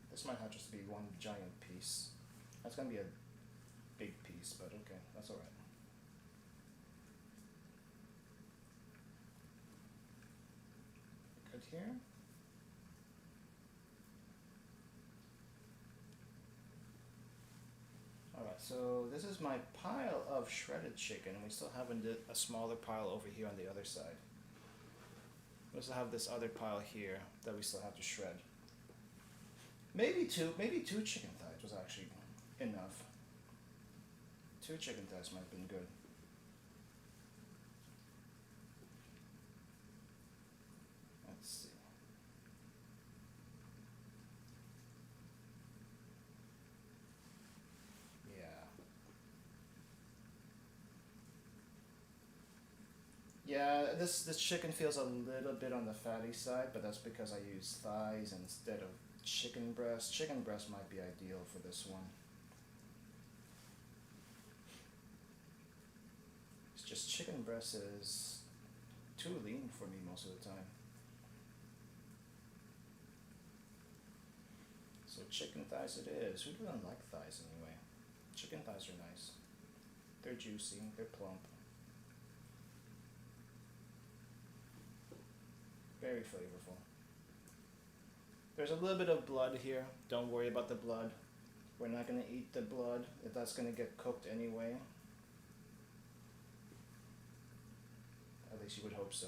This might have just be one giant piece. That's gonna be a big piece, but okay, that's alright. Good here. So this is my pile of shredded chicken, and we still have a smaller pile over here on the other side. We also have this other pile here that we still have to shred. Maybe two chicken thighs was actually enough. 2 chicken thighs might have been good. Let's see. Yeah, this chicken feels a little bit on the fatty side, but that's because I use thighs instead of chicken breast. Chicken breast might be ideal for this one. It's just chicken breast is too lean for me most of the time. So chicken thighs it is. Who doesn't like thighs anyway? Chicken thighs are nice. They're juicy, they're plump. Very flavorful. There's a little bit of blood here. Don't worry about the blood. We're not going to eat the blood. If that's going to get cooked anyway. At least you would hope so.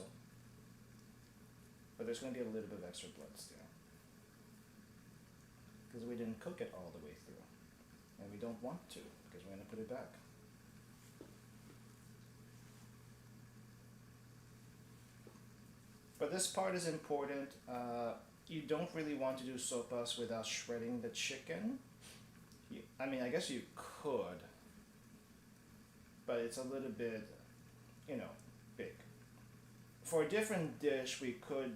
But there's going to be a little bit of extra blood still. Because we didn't cook it all the way through. And we don't want to, because we're going to put it back. But this part is important. You don't really want to do sopas without shredding the chicken. I mean, I guess you could, but it's a little bit, you know, big. For a different dish, we could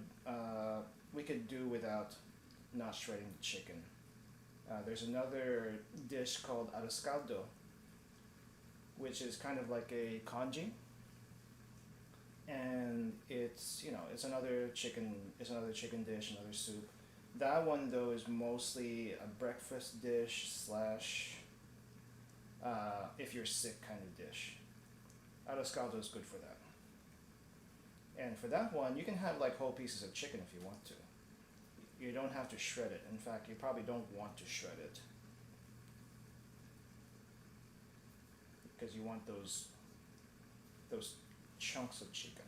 do without not shredding the chicken. There's another dish called arroz caldo, which is kind of like a congee. And it's another chicken dish, another soup. That one though is mostly a breakfast dish slash if you're sick kind of dish. Arroz caldo is good for that. And for that one, you can have like whole pieces of chicken if you want to. You don't have to shred it. In fact, you probably don't want to shred it because you want those chunks of chicken.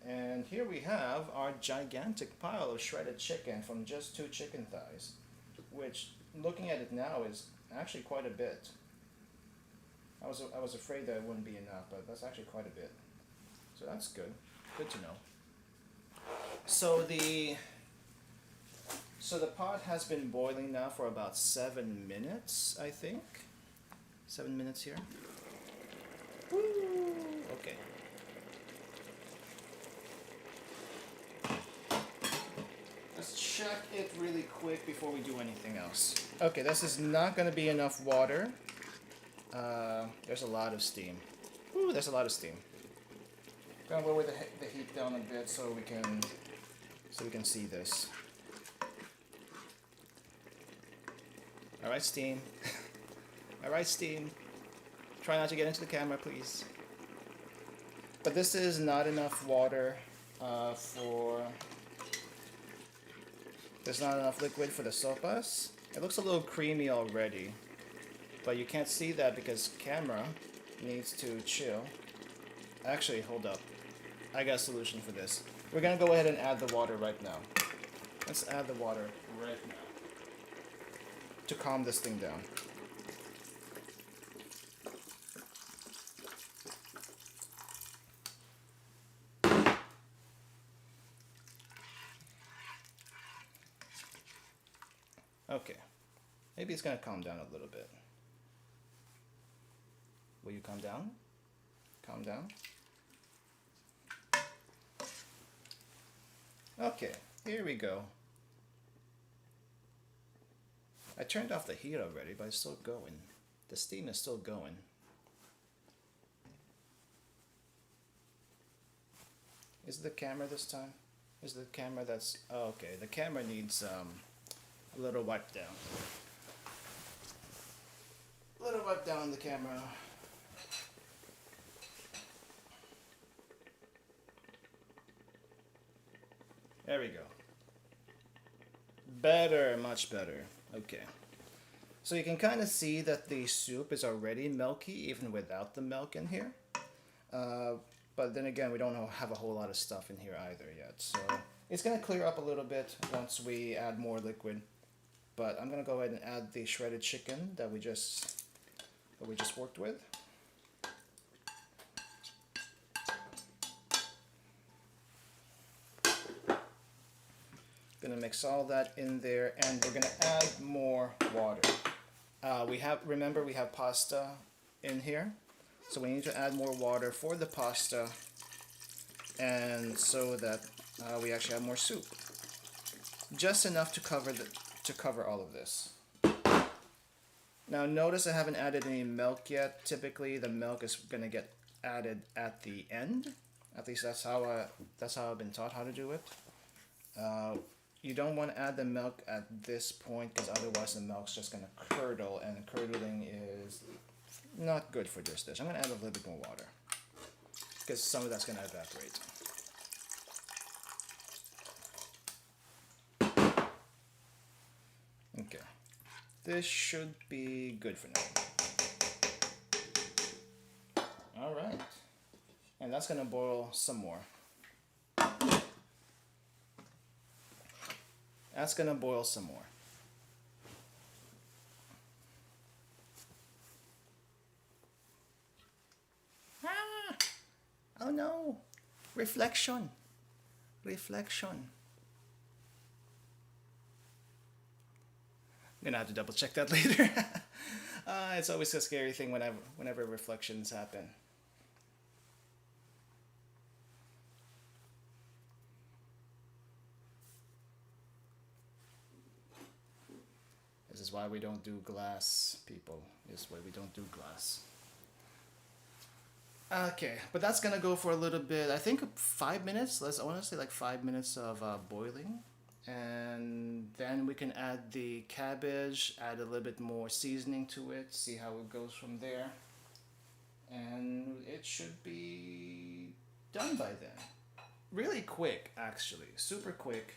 And here we have our gigantic pile of shredded chicken from just 2 chicken thighs, which looking at it now is actually quite a bit. I was afraid that it wouldn't be enough, but that's actually quite a bit. So that's good. Good to know. So the pot has been boiling now for about 7 minutes, I think. 7 minutes here. Woo! Okay. Let's check it really quick before we do anything else. Okay, this is not going to be enough water. There's a lot of steam. Woo, there's a lot of steam. I'm gonna lower the heat down a bit so we can see this. All right, steam. All right, steam. Try not to get into the camera, please. But this is not enough water there's not enough liquid for the sopas. It looks a little creamy already, but you can't see that because camera needs to chill. Actually, hold up. I got a solution for this. We're gonna go ahead and add the water right now. Let's add the water right now to calm this thing down. Okay, maybe it's gonna calm down a little bit. Will you calm down? Calm down. Okay, here we go. I turned off the heat already, but it's still going. The steam is still going. Is it the camera this time? Is the camera that's... Oh, okay, the camera needs a little wipe down. A little wipe down the camera. There we go. Better, much better. Okay. So you can kind of see that the soup is already milky even without the milk in here. But then again, we don't have a whole lot of stuff in here either yet. So it's going to clear up a little bit once we add more liquid. But I'm going to go ahead and add the shredded chicken that we just worked with. Gonna mix all that in there, and we're gonna add more water. Remember we have pasta in here, so we need to add more water for the pasta, and so that we actually have more soup. Just enough to cover all of this. Now notice I haven't added any milk yet. Typically the milk is gonna get added at the end. At least that's how I've been taught how to do it. You don't want to add the milk at this point because otherwise the milk's just going to curdle, and curdling is not good for this dish. I'm going to add a little bit more water because some of that's going to evaporate. Okay, this should be good for now. Alright, and that's going to boil some more. That's gonna boil some more. Ah! Oh no! Reflection! Reflection. I'm gonna have to double check that later. It's always a scary thing whenever reflections happen. This is why we don't do glass, people. This is why we don't do glass. Okay, but that's gonna go for a little bit. I think 5 minutes. I want to say like 5 minutes of boiling, and then we can add the cabbage, add a little bit more seasoning to it, see how it goes from there, and it should be done by then. Really quick, actually, super quick.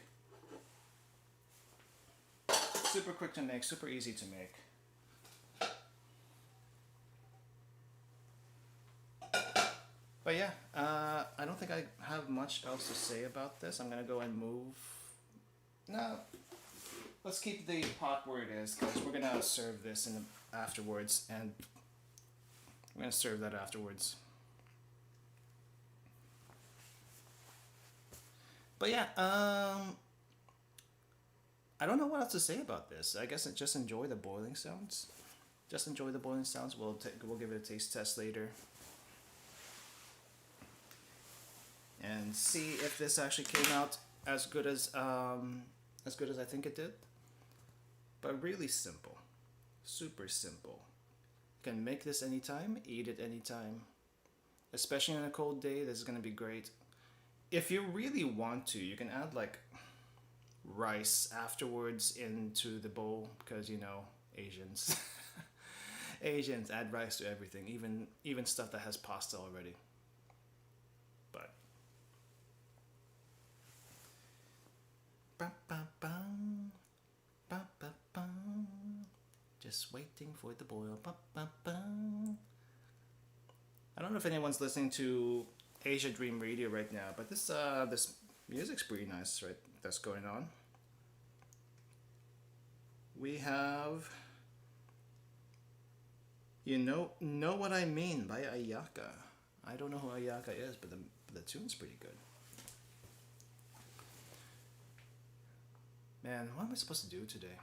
Super quick to make, super easy to make. But yeah, I don't think I have much else to say about this. I'm gonna go and move. No, let's keep the pot where it is because we're gonna serve this afterwards, and we're gonna serve that afterwards. But yeah, I don't know what else to say about this. I guess just enjoy the boiling sounds. Just enjoy the boiling sounds. We'll give it a taste test later, and see if this actually came out as good as I think it did. But really simple, super simple. You can make this anytime, eat it anytime. Especially on a cold day, this is gonna be great. If you really want to, you can add like rice afterwards into the bowl because you know Asians. Asians add rice to everything, even stuff that has pasta already. But just waiting for the boil. I don't know if anyone's listening to Asia Dream Radio right now, but this music's pretty nice, right? That's going on. We have You know What I Mean by Ayaka. I don't know who Ayaka is, but the tune's pretty good. Man, what am I supposed to do today?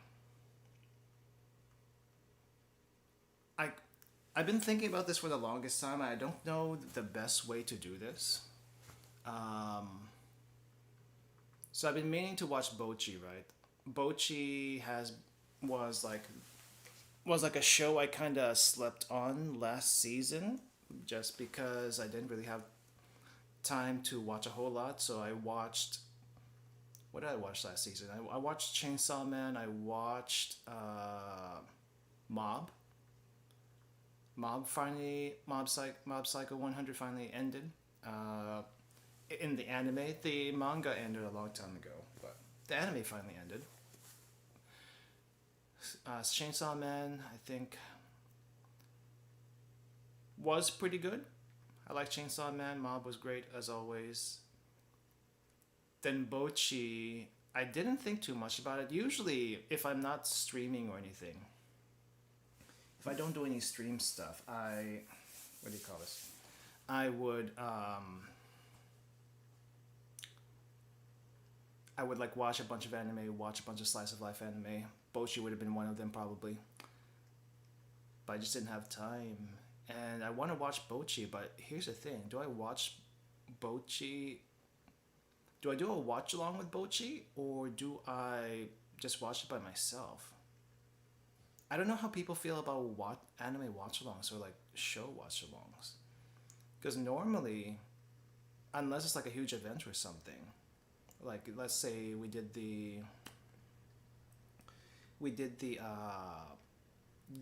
I've been thinking about this for the longest time. I don't know the best way to do this. So I've been meaning to watch Bocchi, right? Bocchi was like a show I kind of slept on last season just because I didn't really have time to watch a whole lot. So I watched, what did I watch last season? I watched Chainsaw Man. I watched Mob. Mob Psycho 100 finally ended. In the anime, the manga ended a long time ago, but the anime finally ended. Chainsaw Man, I think, was pretty good. I like Chainsaw Man. Mob was great as always. Then Bochi, I didn't think too much about it. Usually, if I'm not streaming or anything, if I don't do any stream stuff, what do you call this? I would like watch a bunch of anime, watch a bunch of slice of life anime. Bochi would have been one of them probably, but I just didn't have time. And I want to watch Bochi, but here's the thing: do I watch Bochi? Do I do a watch along with Bochi, or do I just watch it by myself? I don't know how people feel about anime watch alongs or like show watch alongs, because normally, unless it's like a huge event or something, like let's say we did the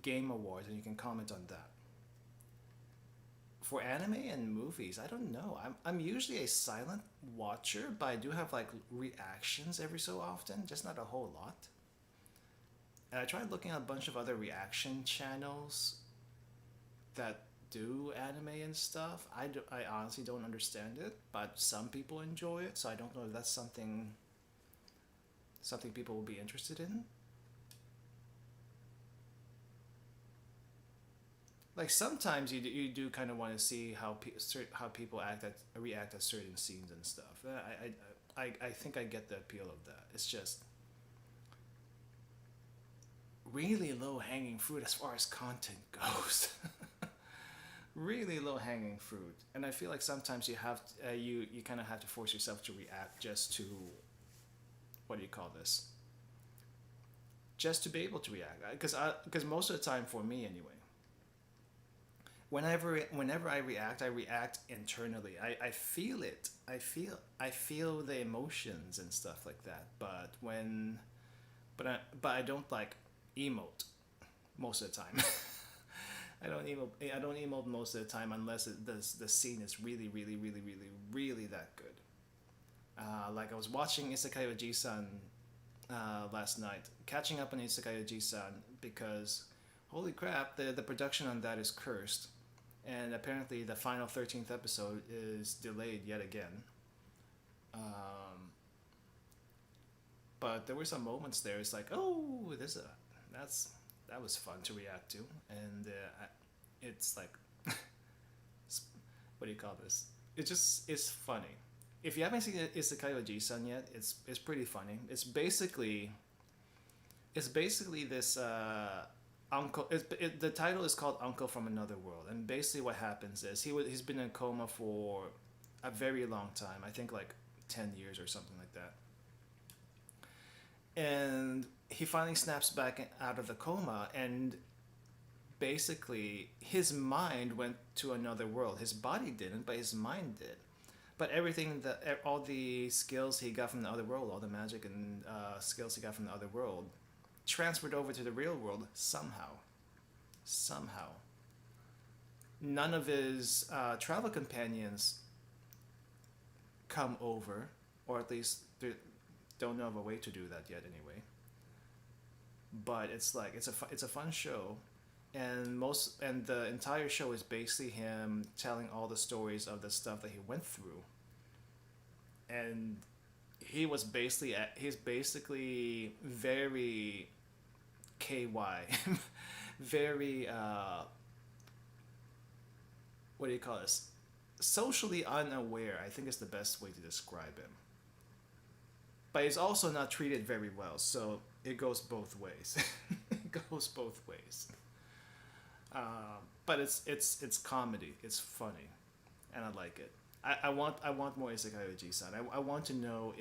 game awards, and you can comment on that. For anime and movies, I don't know. I'm usually a silent watcher, but I do have like reactions every so often, just not a whole lot. And I tried looking at a bunch of other reaction channels that do anime and stuff. I honestly don't understand it, but some people enjoy it, so I don't know if that's something people will be interested in. Like sometimes you do kind of want to see how people react at certain scenes and stuff. I think I get the appeal of that. It's just really low hanging fruit as far as content goes. Really low hanging fruit, and I feel like sometimes you have you kind of have to force yourself to react just to, what do you call this? Just to be able to react, because most of the time for me anyway, whenever I react internally. I feel it. I feel the emotions and stuff like that. But I don't like emote most of the time. I don't emote most of the time unless the scene is really that good. Like I was watching Isekai Oji-san last night, catching up on Isekai Oji-san, because holy crap, the production on that is cursed. And apparently the final 13th episode is delayed yet again. But there were some moments there. It's like, oh, that was fun to react to, and it's like, what do you call this? It's funny. If you haven't seen Isekai Oji-san yet, it's pretty funny. It's basically this uncle. The title is called Uncle from Another World, and basically what happens is he's been in a coma for a very long time. I think like 10 years or something like that. And he finally snaps back out of the coma, and basically his mind went to another world. His body didn't, but his mind did. But all the skills he got from the other world, all the magic and skills he got from the other world, transferred over to the real world somehow. None of his travel companions come over, or at least they don't know of a way to do that yet anyway. But it's like it's a fun show, and the entire show is basically him telling all the stories of the stuff that he went through. And he's basically very KY, very what do you call this? Socially unaware, I think is the best way to describe him. But he's also not treated very well, so it goes both ways. It goes both ways. But it's comedy. It's funny, and I like it. I want more Isekai Oji-san. I want to know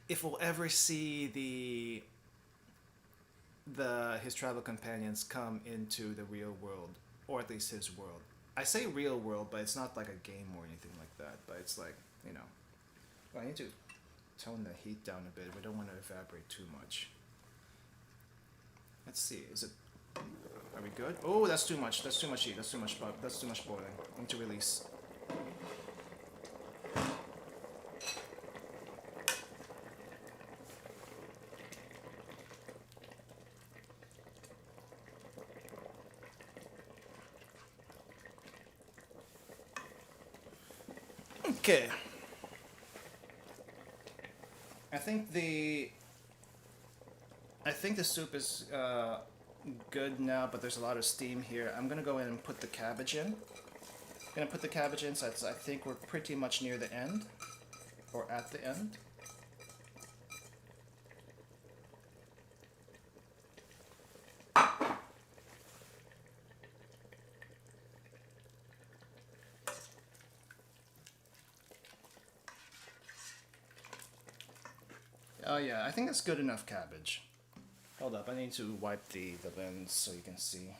if we'll ever see his travel companions come into the real world, or at least his world. I say real world, but it's not like a game or anything like that. But it's like, I need to tone the heat down a bit. We don't want to evaporate too much. Let's see. Are we good? Oh, that's too much. That's too much heat. That's too much boiling. I need to release. Okay. I think the soup is good now, but there's a lot of steam here. I'm gonna go in and put the cabbage in. I'm gonna put the cabbage in, so I think we're pretty much near the end, or at the end. Oh yeah, I think that's good enough cabbage. Hold up, I need to wipe the lens so you can see.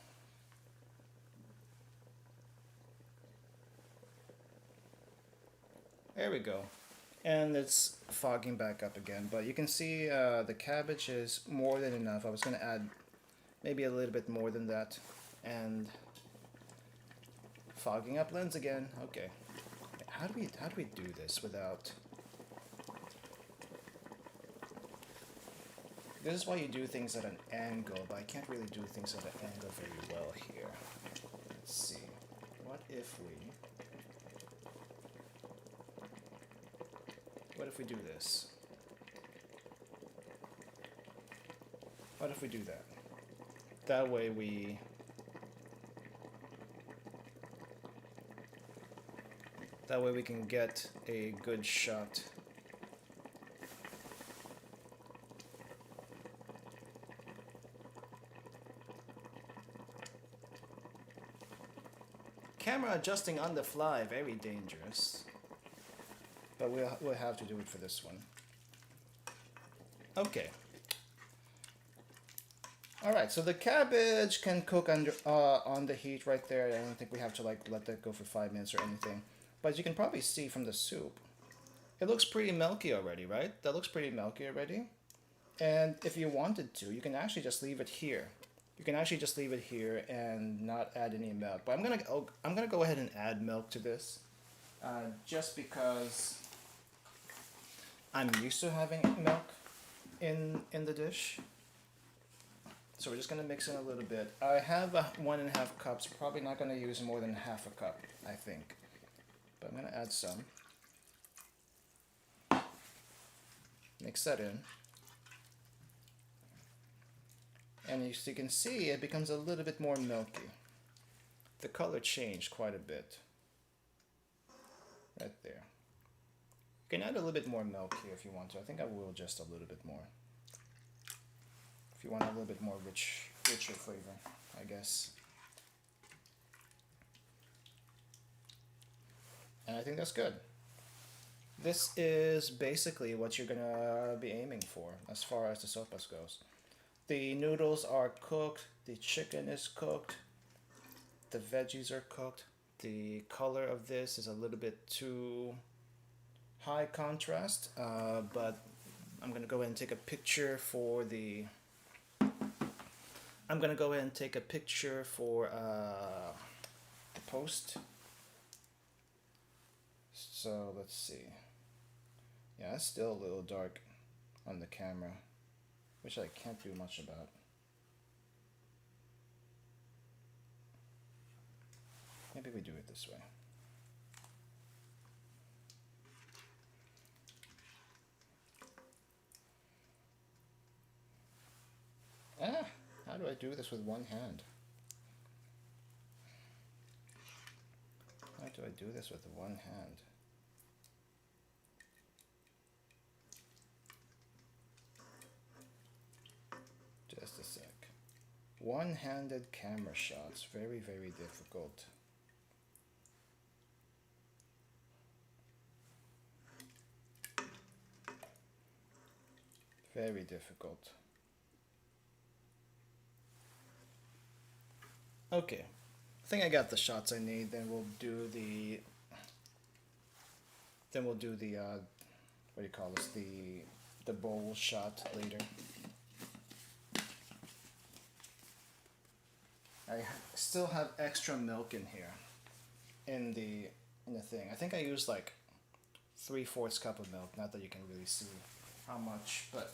There we go. And it's fogging back up again, but you can see the cabbage is more than enough. I was going to add maybe a little bit more than that. And fogging up lens again. Okay. How do we do this without... This is why you do things at an angle, but I can't really do things at an angle very well here. Let's see. What if we do this? What if we do that? That way we... That way we can get a good shot. Camera adjusting on the fly, very dangerous. But we'll have to do it for this one. Okay. Alright, so the cabbage can cook under on the heat right there. I don't think we have to like let that go for 5 minutes or anything. But you can probably see from the soup, it looks pretty milky already, right? That looks pretty milky already. And if you wanted to, you can actually just leave it here. You can actually just leave it here and not add any milk. But I'm gonna go ahead and add milk to this, just because I'm used to having milk in the dish. So we're just gonna mix in a little bit. I have 1.5 cups. Probably not gonna use more than half a cup, I think. But I'm gonna add some. Mix that in. And as you can see, it becomes a little bit more milky. The color changed quite a bit. Right there. You can add a little bit more milk here if you want to. I think I will just a little bit more. If you want a little bit more richer flavor, I guess. And I think that's good. This is basically what you're gonna be aiming for as far as the sopas goes. The noodles are cooked, the chicken is cooked, the veggies are cooked. The color of this is a little bit too high contrast, but I'm gonna go ahead and take a picture for the... I'm gonna go ahead and take a picture for the post. So let's see. Yeah, it's still a little dark on the camera, which I can't do much about. Maybe we do it this way. How do I do this with one hand? How do I do this with one hand? Just a sec. One-handed camera shots, very, very difficult. Very difficult. Okay, I think I got the shots I need. Then we'll do the what do you call this, the bowl shot later. I still have extra milk in here in the thing. I think I used like 3/4 cup of milk. Not that you can really see how much, but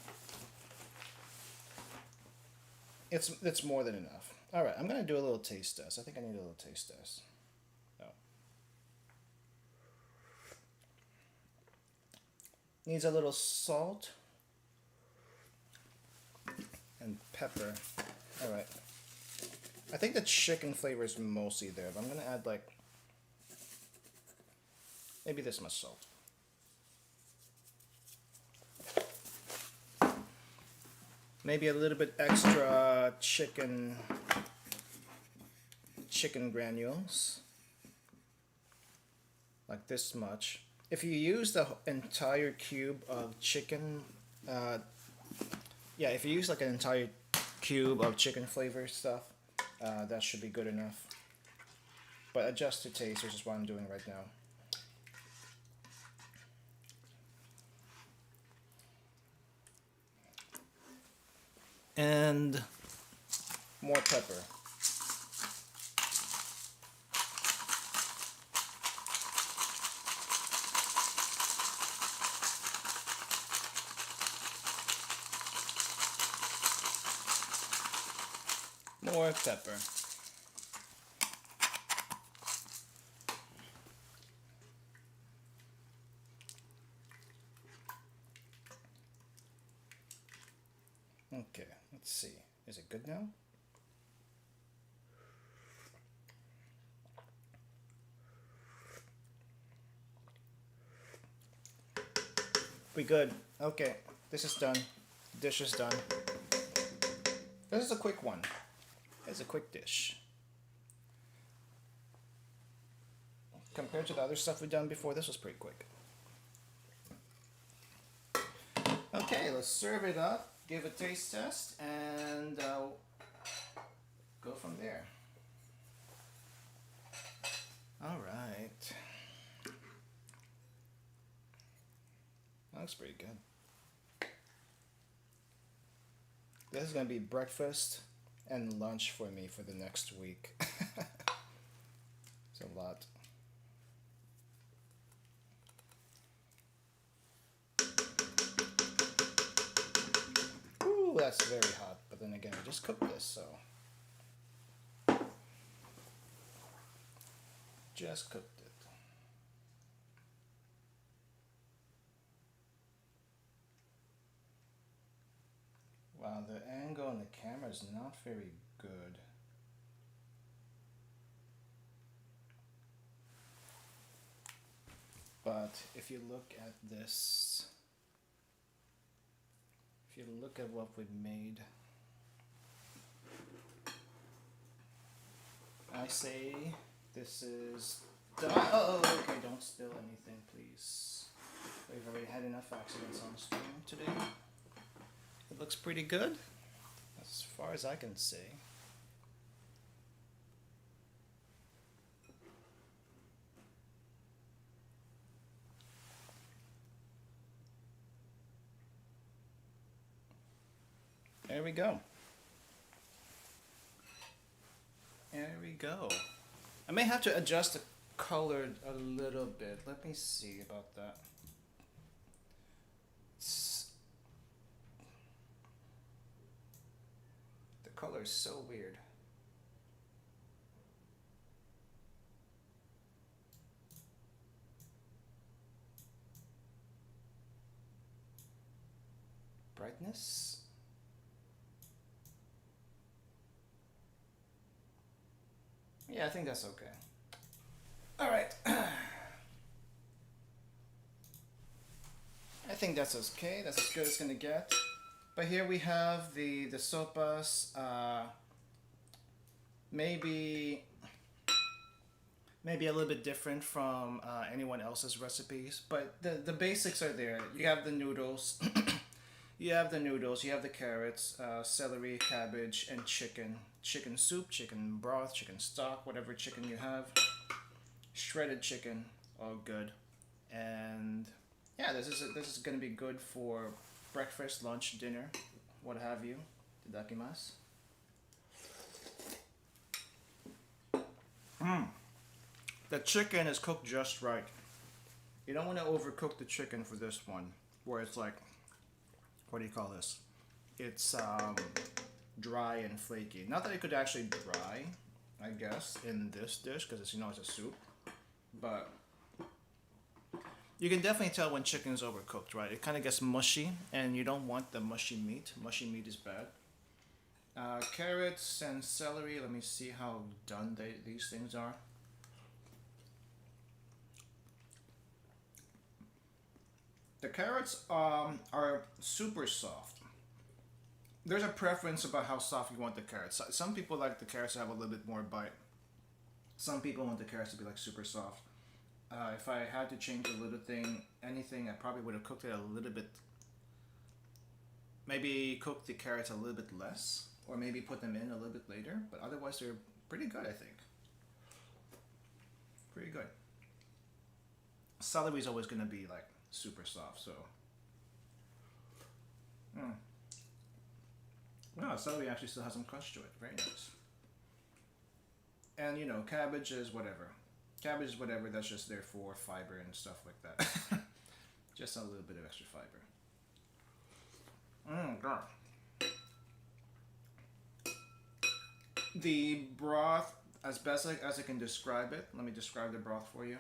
it's more than enough. All right, I'm gonna do a little taste test. I think I need a little taste test. Oh. Needs a little salt and pepper. All right. I think the chicken flavor is mostly there, but I'm gonna add like maybe this much salt. Maybe a little bit extra chicken granules, like this much. If you use the entire cube of chicken, yeah, if you use like an entire cube of chicken flavor stuff, that should be good enough. But adjust to taste, which is what I'm doing right now. And more pepper. More pepper. Okay, let's see. Is it good now? We good. Okay, this is done. The dish is done. This is a quick one. It's a quick dish. Compared to the other stuff we've done before, this was pretty quick. Okay, let's serve it up, give a taste test, and go from there. All right. That looks pretty good. This is gonna be breakfast and lunch for me for the next week. It's a lot. Ooh, that's very hot. But then again, I just cooked this, so. Just cooked it. Wow, the angle on the camera is not very good. But if you look at this, if you look at what we've made, I say this is done. Oh, okay, don't spill anything, please. We've already had enough accidents on stream today. It looks pretty good, as far as I can see. There we go. There we go. I may have to adjust the color a little bit. Let me see about that. The color is so weird. Brightness. Yeah, I think that's okay. All right. I think that's okay. That's as good as it's gonna get. But here we have the sopas. Maybe a little bit different from anyone else's recipes, but the basics are there. You have the noodles. You have the carrots, celery, cabbage, and chicken. Chicken soup, chicken broth, chicken stock, whatever chicken you have. Shredded chicken, all good. And yeah, this is gonna be good for breakfast, lunch, dinner, what have you. Itadakimasu. The chicken is cooked just right. You don't want to overcook the chicken for this one, where it's like, what do you call this? It's dry and flaky. Not that it could actually dry, I guess, in this dish, because it's, you know, it's a soup. But You can definitely tell when chicken is overcooked, right? It kind of gets mushy, and you don't want the mushy meat. Mushy meat is bad. Carrots and celery. Let me see how done these things are. The carrots are super soft. There's a preference about how soft you want the carrots. Some people like the carrots to have a little bit more bite. Some people want the carrots to be like super soft. If I had to change a little thing, anything, I probably would have cooked it a little bit. Maybe cook the carrots a little bit less, or maybe put them in a little bit later. But otherwise, they're pretty good, I think. Pretty good. Celery is always going to be like super soft, so. Wow, celery actually still has some crunch to it. Very nice. And you know, cabbage is whatever. Cabbage is whatever, that's just there for fiber and stuff like that. Just a little bit of extra fiber. God. The broth, as best as I can describe it, let me describe the broth for you.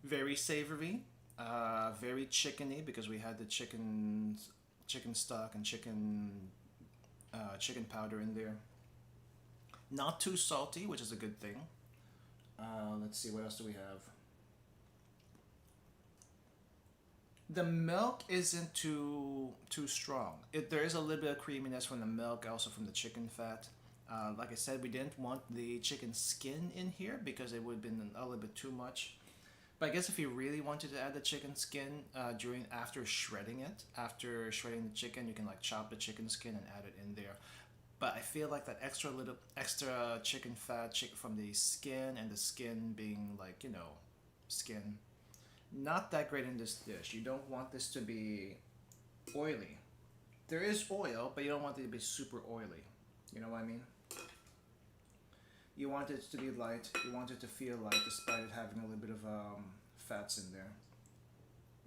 Very savory, very chickeny because we had the chicken stock and chicken powder in there. Not too salty, which is a good thing. Let's see, what else do we have? The milk isn't too strong. There is a little bit of creaminess from the milk, also from the chicken fat. Like I said, we didn't want the chicken skin in here because it would have been a little bit too much. But I guess if you really wanted to add the chicken skin after shredding the chicken, you can like chop the chicken skin and add it in there. But I feel like that extra chicken fat from the skin, and the skin being like, you know, skin, not that great in this dish. You don't want this to be oily. There is oil, but you don't want it to be super oily. You know what I mean? You want it to be light. You want it to feel light despite it having a little bit of fats in there.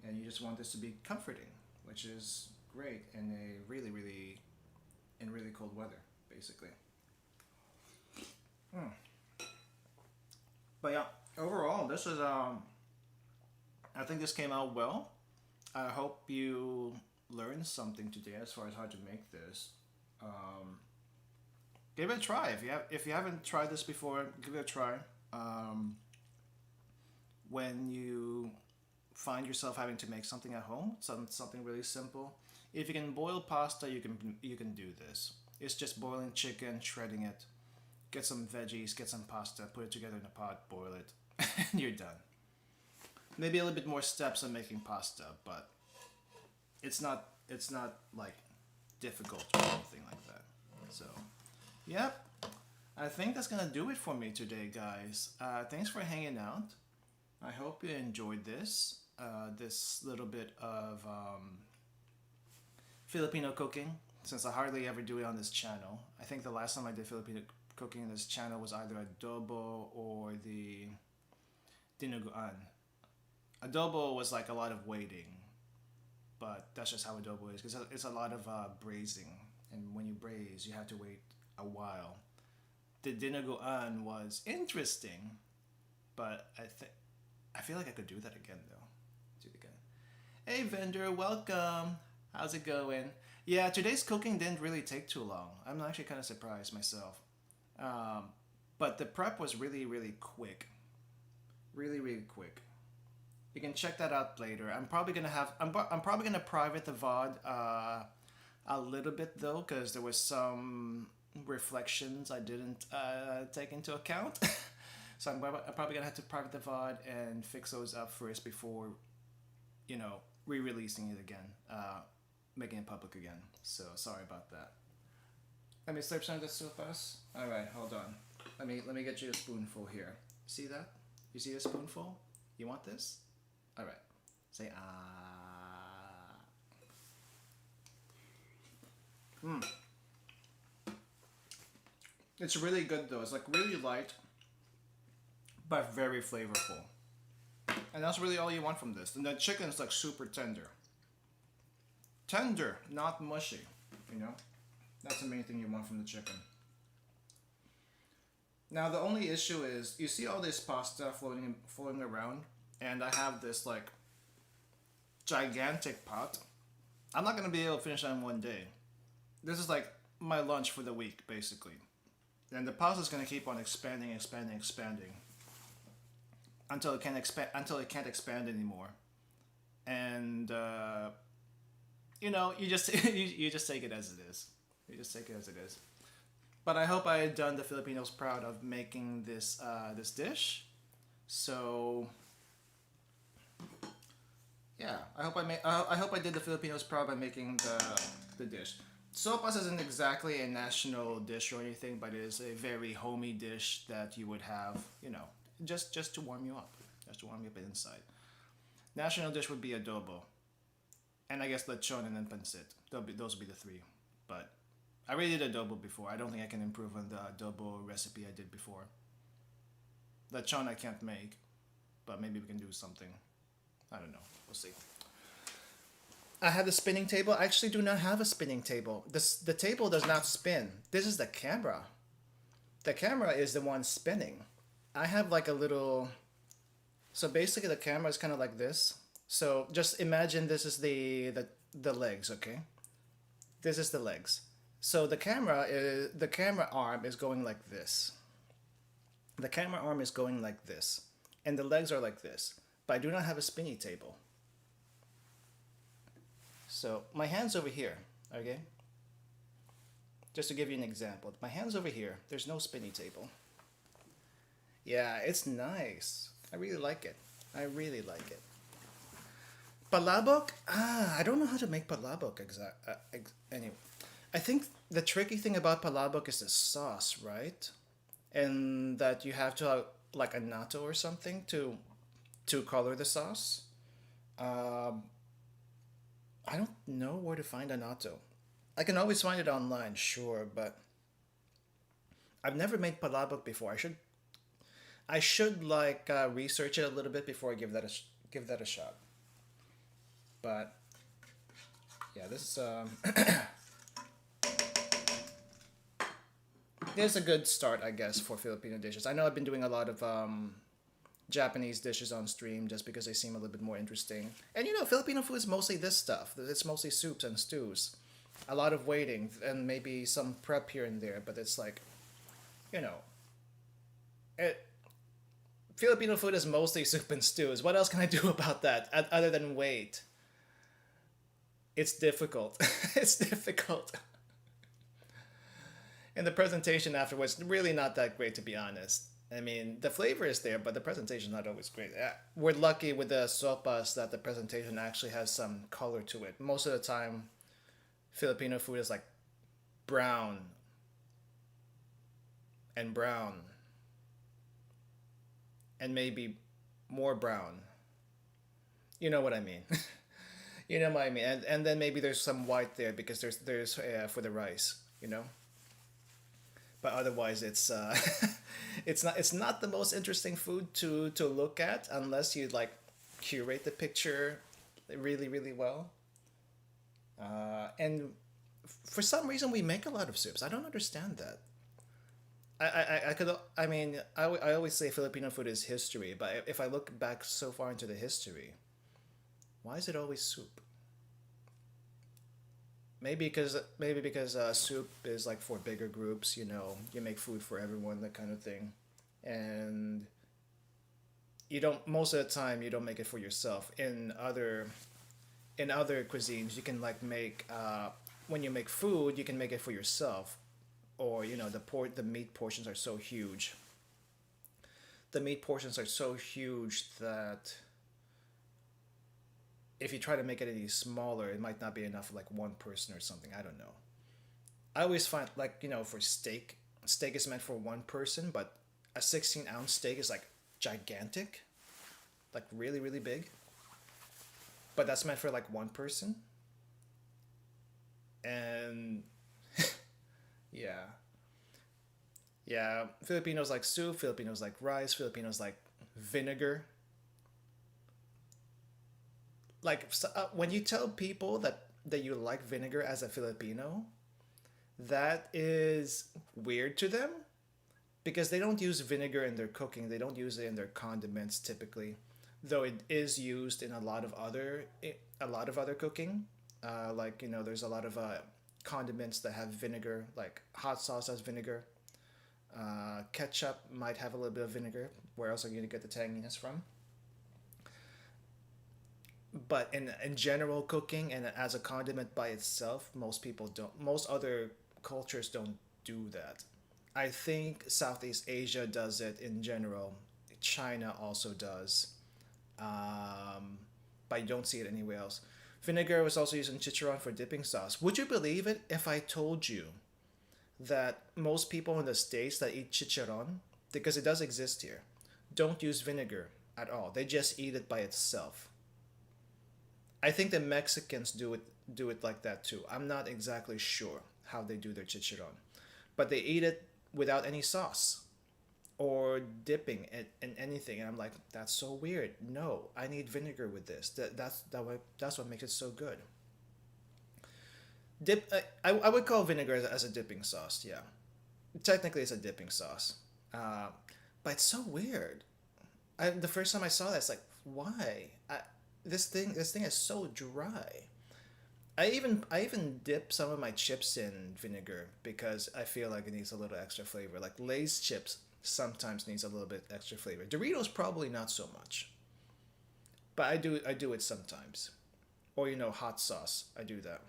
And you just want this to be comforting, which is great in a really cold weather, basically. But yeah, overall, this is I think this came out well. I hope you learned something today as far as how to make this. Give it a try. If you haven't tried this before, give it a try. When you find yourself having to make something at home, something really simple, if you can boil pasta, you can do this. It's just boiling chicken, shredding it, get some veggies, get some pasta, put it together in a pot, boil it, and you're done. Maybe a little bit more steps on making pasta, but it's not like difficult or anything like that. So, yep. I think that's gonna do it for me today, guys. Thanks for hanging out. I hope you enjoyed this. This little bit of Filipino cooking, since I hardly ever do it on this channel. I think the last time I did Filipino cooking on this channel was either adobo or the dinuguan. Adobo was like a lot of waiting, but that's just how adobo is, because it's a lot of braising, and when you braise, you have to wait a while. The dinuguan was interesting, but I feel like I could do that again though. Do it again. Hey vendor, welcome. How's it going? Yeah, today's cooking didn't really take too long. I'm actually kind of surprised myself. But the prep was really quick. Really quick. You can check that out later. I'm probably gonna private the VOD a little bit though, because there was some reflections I didn't take into account. So I'm probably gonna have to private the VOD and fix those up first before, you know, re-releasing it again, making it public again. So sorry about that. Let me slurp some of the sopas. All right, hold on. Let me get you a spoonful here. See that? You see a spoonful? You want this? All right. Say ah. It's really good though. It's like really light, but very flavorful. And that's really all you want from this. And the chicken's like super tender. Tender, not mushy, you know? That's the main thing you want from the chicken. Now the only issue is you see all this pasta floating around, and I have this like gigantic pot. I'm not gonna be able to finish that in one day. This is like my lunch for the week, basically. And the pasta is gonna keep on expanding, expanding, expanding until it can't expand anymore. And you know, you just you just take it as it is. You just take it as it is. But I hope I had done the Filipinos proud of making this dish. So yeah, I hope I did the Filipinos proud by making the dish. Sopas isn't exactly a national dish or anything, but it is a very homey dish that you would have, you know, just to warm you up, just to warm you up inside. National dish would be adobo, and I guess lechon and then pancit. Those would be the three. But I already did adobo before. I don't think I can improve on the adobo recipe I did before. Lechon I can't make, but maybe we can do something. I don't know. We'll see. I have the spinning table. I actually do not have a spinning table. The table does not spin. This is the camera. The camera is the one spinning. I have like a little... So basically the camera is kind of like this. So just imagine this is the legs, okay? This is the legs. So the camera arm is going like this. The camera arm is going like this. And the legs are like this. But I do not have a spinny table. So my hand's over here, okay? Just to give you an example. My hand's over here. There's no spinny table. Yeah, it's nice. I really like it. I really like it. Palabok? I don't know how to make palabok anyway. I think the tricky thing about palabok is the sauce, right? And that you have to have like a natto or something to color the sauce. I don't know where to find a natto. I can always find it online, sure, but I've never made palabok before. I should like research it a little bit before I give that a shot. But yeah, this is a good start, I guess, for Filipino dishes. I know I've been doing a lot of Japanese dishes on stream just because they seem a little bit more interesting. And you know, Filipino food is mostly this stuff. It's mostly soups and stews. A lot of waiting and maybe some prep here and there, but it's like, you know, Filipino food is mostly soup and stews. What else can I do about that other than wait? It's difficult. It's difficult. And the presentation afterwards, really not that great, to be honest. I mean, the flavor is there, but the presentation is not always great. We're lucky with the sopas that the presentation actually has some color to it. Most of the time, Filipino food is like brown and brown and maybe more brown. You know what I mean. You know what I mean. And then maybe there's some white there because there's for the rice, you know. But otherwise, it's it's not the most interesting food to look at unless you like curate the picture really really well. And for some reason, we make a lot of soups. I don't understand that. I always say Filipino food is history, but if I look back so far into the history, why is it always soup? Maybe because soup is like for bigger groups, you know, you make food for everyone, that kind of thing, and you don't most of the time you don't make it for yourself. In other cuisines, you can like make when you make food, you can make it for yourself, or you know the meat portions are so huge. The meat portions are so huge that if you try to make it any smaller, it might not be enough for like one person or something. I don't know. I always find like you know for steak is meant for one person, but a 16-ounce steak is like gigantic, like really really big. But that's meant for like one person. And yeah. Yeah, Filipinos like soup, Filipinos like rice, Filipinos like vinegar. Like when you tell people that you like vinegar as a Filipino, that is weird to them. because they don't use vinegar in their cooking. They don't use it in their condiments typically, though it is used in a lot of other cooking. Like there's a lot of condiments that have vinegar, like hot sauce has vinegar. Ketchup might have a little bit of vinegar. Where else are you going to get the tanginess from? But in general cooking and as a condiment by itself, most people don't. Most other cultures don't do that. I think Southeast Asia does it in general. China also does, um, but you don't see it anywhere else. Vinegar was also used in chicharron for dipping sauce. Would you believe it if I told you that most people in the States that eat chicharron, because it does exist here, don't use vinegar at all. They just eat it by itself. I think the Mexicans do it like that too. I'm not exactly sure how they do their chicharron, but they eat it without any sauce or dipping it in anything. And I'm like, that's so weird. No, I need vinegar with this. That's what makes it so good. I would call vinegar as a dipping sauce. Yeah, technically it's a dipping sauce, uh, but it's so weird. The first time I saw that, it's like, why? This thing is so dry. I even dip some of my chips in vinegar because I feel like it needs a little extra flavor. Like Lay's chips sometimes needs a little bit extra flavor. Doritos probably not so much, but I do it sometimes. Or hot sauce. I do that.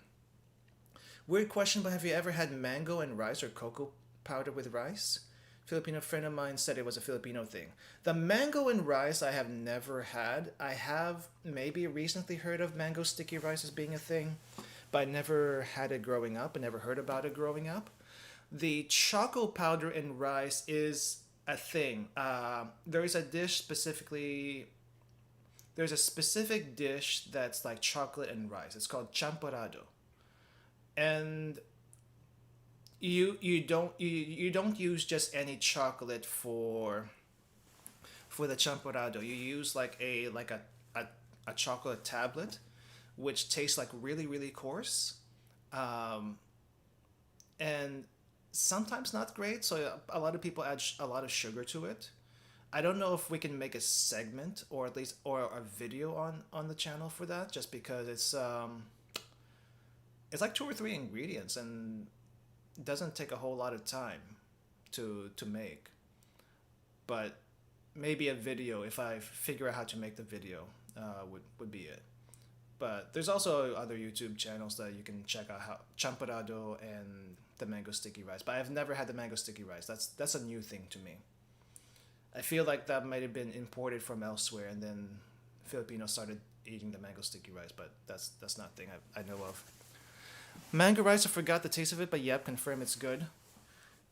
Weird question, but have you ever had mango and rice or cocoa powder with rice? Filipino friend of mine said it was a Filipino thing. The mango and rice I have never had. I have maybe recently heard of mango sticky rice as being a thing, but I never had it growing up. I never heard about it growing up. The choco powder and rice is a thing. There is a dish specifically. There's a specific dish that's like chocolate and rice. It's called champorado, and you don't use just any chocolate for the champorado. You use a a chocolate tablet, which tastes like really really coarse, um, and sometimes not great. So a lot of people add a lot of sugar to it. I don't know if we can make a segment or at least or a video on the channel for that, just because it's like two or three ingredients and it doesn't take a whole lot of time to make. But maybe a video if I figure out how to make the video would be it. But there's also other YouTube channels that you can check out how champorado and the mango sticky rice. But I've never had the mango sticky rice. That's a new thing to me. I feel like that might have been imported from elsewhere, and then Filipinos started eating the mango sticky rice. But that's not a thing I know of. Mango rice, I forgot the taste of it, but yep, confirm it's good.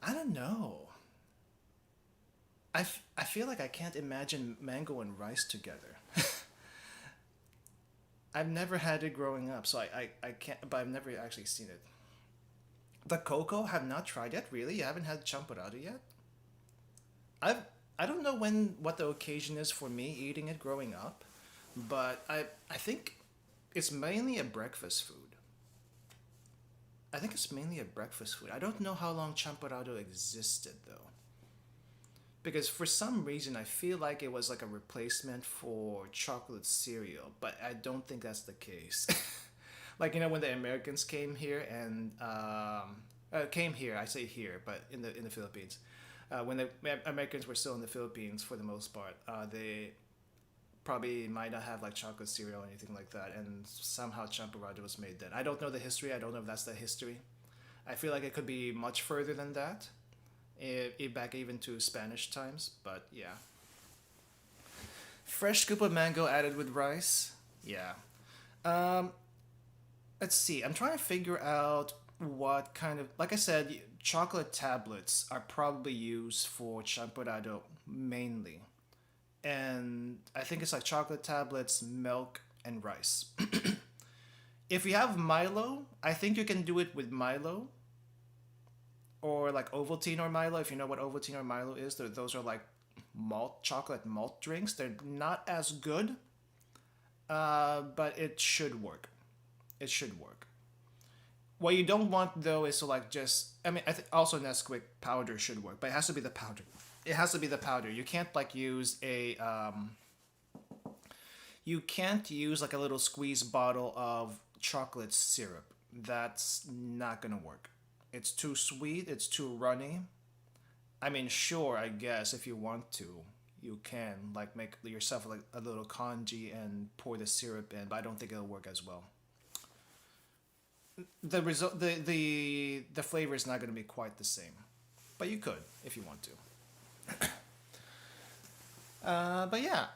I don't know. I feel like I can't imagine mango and rice together. I've never had it growing up, so I can't, but I've never actually seen it. The cocoa, have not tried yet, really? You haven't had champorado yet? I've, I don't know what the occasion is for me eating it growing up, but I think it's mainly a breakfast food. I think it's mainly a breakfast food. I don't know how long champorado existed though. Because for some reason I feel like it was like a replacement for chocolate cereal, but I don't think that's the case. Like when the Americans came here and came here, I say here, but in the Philippines, when the Americans were still in the Philippines for the most part, they probably might not have like chocolate cereal or anything like that, and somehow champorado was made then. I don't know the history. I don't know if that's the history. I feel like it could be much further than that, back even to Spanish times. But yeah, fresh scoop of mango added with rice. Yeah. Um, let's see. I'm trying to figure out what kind of, like I said, chocolate tablets are probably used for champorado mainly, and I think it's like chocolate tablets, milk, and rice. If you have Milo, I think you can do it with Milo or like Ovaltine or Milo. If you know what Ovaltine or Milo is, those are like chocolate malt drinks. They're not as good, but it should work. It should work. What you don't want though is to like just. I mean, I think also Nesquik powder should work, but it has to be the powder. It has to be the powder. You can't like use a. You can't use like a little squeeze bottle of chocolate syrup. That's not gonna work. It's too sweet. It's too runny. I mean, sure, I guess if you want to, you can like make yourself like a little congee and pour the syrup in, but I don't think it'll work as well. The result, the flavor is not going to be quite the same, but you could if you want to. But yeah,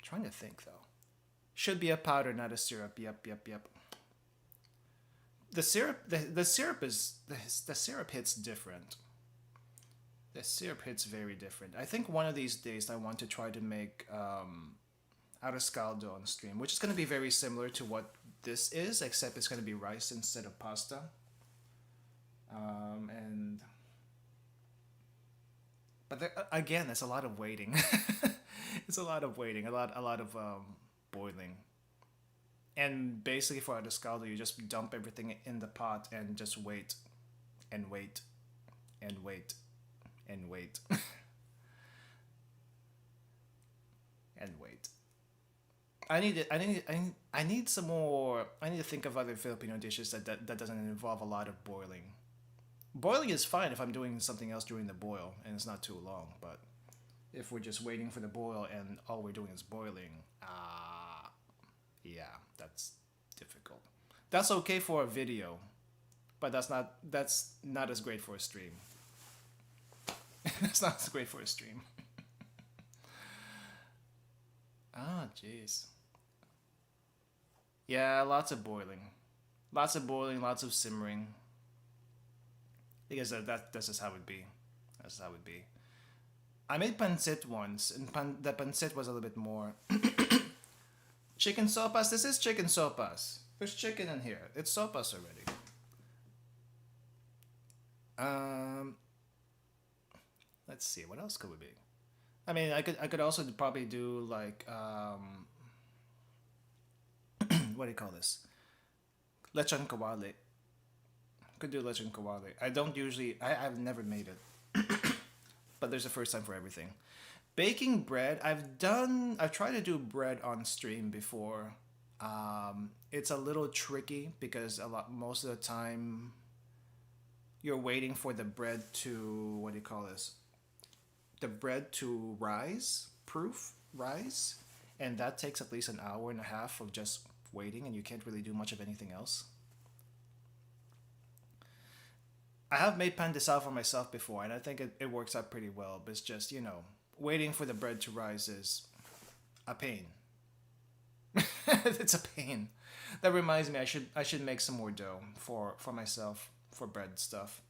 trying to think though. Should be a powder, not a syrup. Yep. The syrup is the syrup hits different. The syrup hits very different. I think one of these days I want to try to make arroz on stream, which is going to be very similar to what this is, except it's going to be rice instead of pasta. And but there, again, it's a lot of waiting. It's a lot of waiting, a lot of boiling. And basically for arroz you just dump everything in the pot and just wait and wait and wait and wait and wait. I need some more. I need to think of other Filipino dishes that doesn't involve a lot of boiling. Boiling is fine if I'm doing something else during the boil and it's not too long. But if we're just waiting for the boil and all we're doing is boiling, yeah, that's difficult. That's okay for a video, but that's not as great for a stream. That's not as great for a stream. Jeez. Yeah, lots of boiling. Lots of boiling, lots of simmering. Because that's just how it be. That's how it be. I made pancit once, and the pancit was a little bit more. Chicken sopas? This is chicken sopas. There's chicken in here. It's sopas already. Let's see. What else could it be? I mean, I could also probably do like what do you call this? Lechon kawali. Could do lechon kawali. I don't usually. I've never made it, but there's a first time for everything. Baking bread. I've tried to do bread on stream before. It's a little tricky because most of the time you're waiting for the bread to what do you call this? The bread to rise, and that takes at least an hour and a half of just waiting, and you can't really do much of anything else. I have made pan de sal for myself before, and I think it works out pretty well. But it's just waiting for the bread to rise is a pain. It's a pain. That reminds me, I should make some more dough for myself for bread stuff.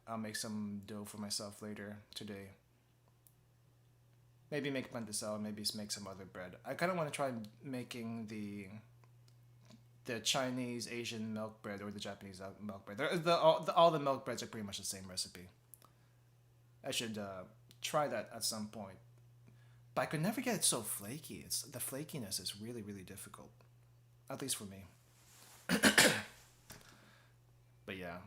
I'll make some dough for myself later today. Maybe make pan de sal, maybe make some other bread. I kind of want to try making the Chinese Asian milk bread or the Japanese milk bread. All the milk breads are pretty much the same recipe. I should try that at some point. But I could never get it so flaky. The flakiness is really, really difficult. At least for me. But yeah.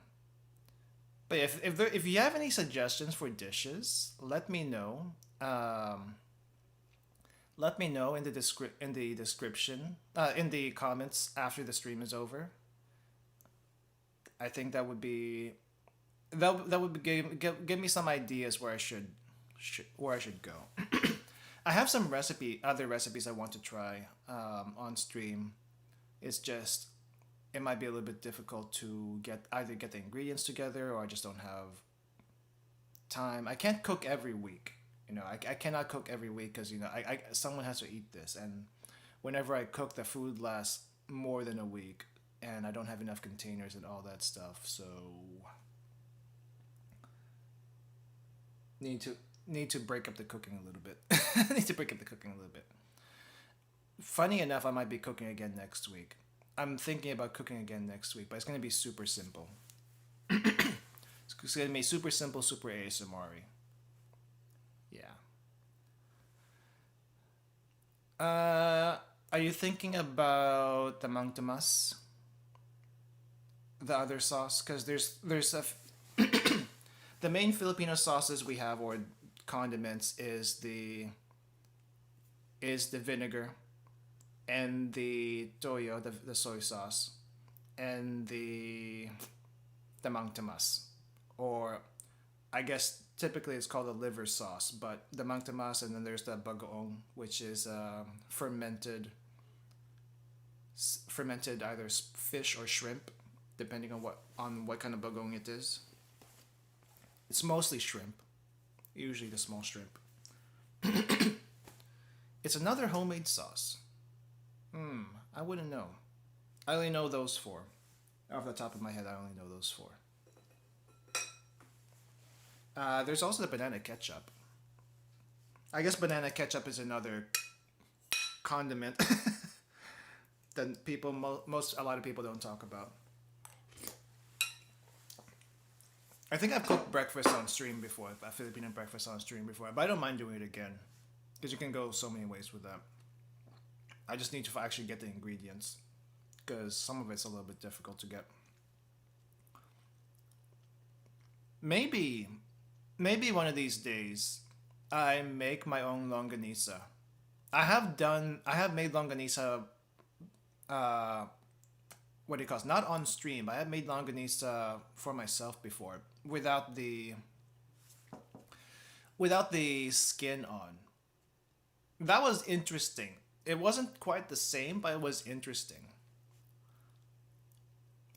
But if you have any suggestions for dishes, let me know. Let me know in the description, in the comments after the stream is over. I think that would be give me some ideas where I should go. I have some other recipes I want to try on stream. It's just it might be a little bit difficult to either get the ingredients together or I just don't have time. I can't cook every week. I cannot cook every week because I someone has to eat this, and whenever I cook, the food lasts more than a week, and I don't have enough containers and all that stuff. So need to break up the cooking a little bit. Need to break up the cooking a little bit. Funny enough, I might be cooking again next week. I'm thinking about cooking again next week, but it's gonna be super simple. It's gonna be super simple, super ASMR-y. Yeah. Are you thinking about the Mang Tomas, the other sauce? Because the main Filipino sauces we have, or condiments, is the vinegar and the toyo, the soy sauce, and the Mang Tomas, or I guess typically it's called a liver sauce, but the Mang Tomas, and then there's the bagoong, which is fermented either fish or shrimp, depending on what kind of bagoong it is. It's mostly shrimp, usually the small shrimp. It's another homemade sauce. I wouldn't know. I only know those four. Off the top of my head, I only know those four. There's also the banana ketchup. I guess banana ketchup is another condiment that a lot of people don't talk about. I think I've cooked breakfast on stream before, a Filipino breakfast on stream before, but I don't mind doing it again because you can go so many ways with that. I just need to actually get the ingredients because some of it's a little bit difficult to get. Maybe one of these days I make my own longanisa. I have made longanisa what do you call it? Not on stream. I have made longanisa for myself before without the skin on. That was interesting. It wasn't quite the same, but it was interesting.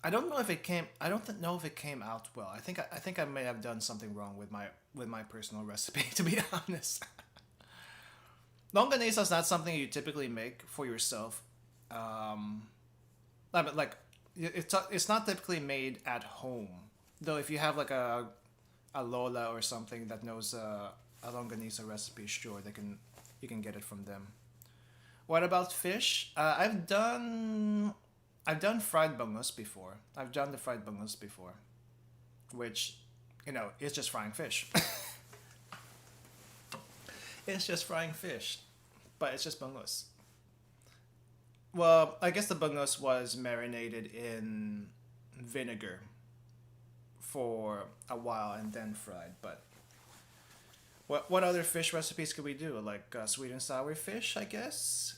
I don't know if it came. I don't know if it came out well. I think I may have done something wrong with my personal recipe. To be honest, longanisa is not something you typically make for yourself. Like it's not typically made at home. Though if you have like a lola or something that knows a longanisa recipe, sure you can get it from them. What about fish? I've done fried bangus before. I've done the fried bangus before, which, it's just frying fish. It's just frying fish, but it's just bangus. Well, I guess the bangus was marinated in vinegar for a while and then fried. But what other fish recipes could we do? Like sweet and sour fish, I guess.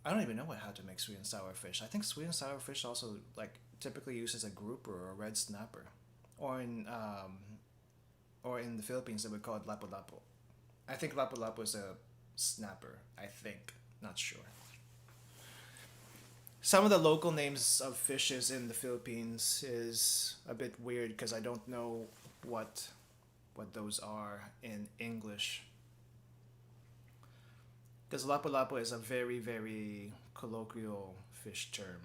I don't even know how to make sweet and sour fish. I think sweet and sour fish also like typically uses a grouper or a red snapper, or in the Philippines they would call it lapu-lapu. I think lapu-lapu is a snapper. I think, not sure. Some of the local names of fishes in the Philippines is a bit weird because I don't know what those are in English. Because lapu-lapu is a very, very colloquial fish term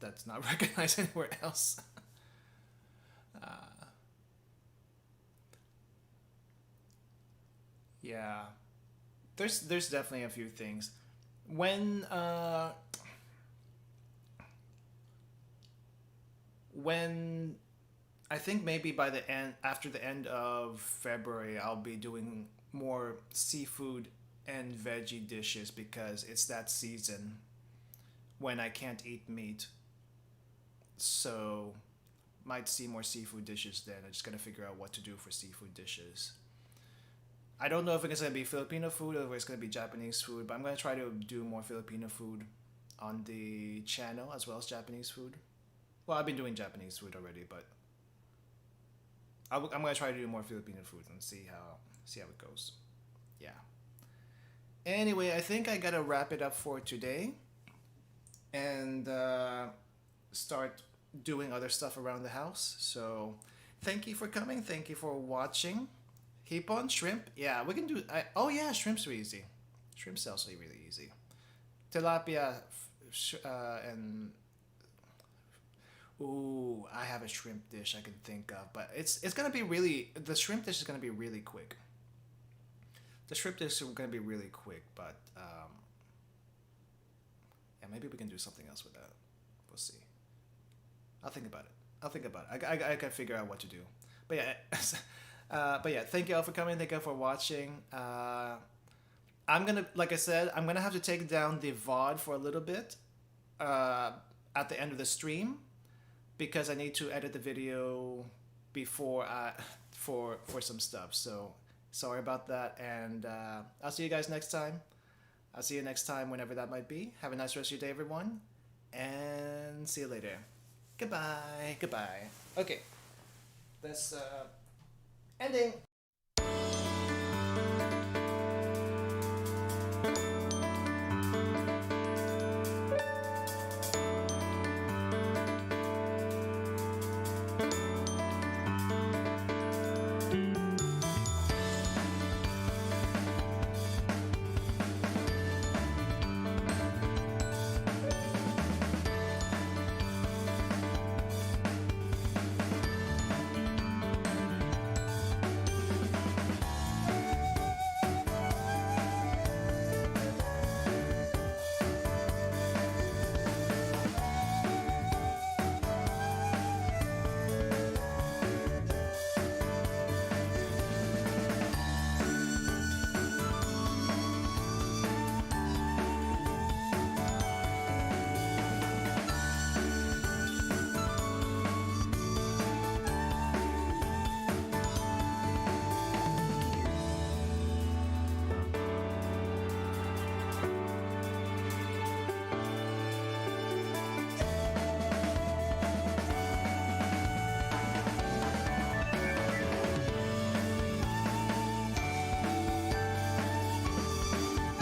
that's not recognized anywhere else. uh, yeah, there's definitely a few things. When I think maybe by the end after the end of February I'll be doing more seafood and veggie dishes because it's that season when I can't eat meat. So might see more seafood dishes then. I just gotta figure out what to do for seafood dishes. I don't know if it's gonna be Filipino food or if it's gonna be Japanese food, but I'm gonna try to do more Filipino food on the channel as well as Japanese food. Well, I've been doing Japanese food already, but I'm gonna try to do more Filipino food and see how it goes. Yeah. Anyway, I think I gotta wrap it up for today and start doing other stuff around the house. So, thank you for coming. Thank you for watching. Keep on shrimp. Yeah, we can do. Oh yeah, shrimp's really easy. Shrimp's also really easy. Tilapia and ooh, I have a shrimp dish I can think of, but it's gonna be really the shrimp dish is gonna be really quick. The shrimp dish is gonna be really quick, but yeah, maybe we can do something else with that. We'll see. I'll think about it. I can figure out what to do. But yeah, but yeah, thank you all for coming. Thank you all for watching. I'm gonna, like I said, I'm gonna have to take down the VOD for a little bit at the end of the stream because I need to edit the video before for some stuff. So sorry about that, and I'll see you guys next time. I'll see you next time, whenever that might be. Have a nice rest of your day, everyone, and see you later. Goodbye. Goodbye. Okay. This ending.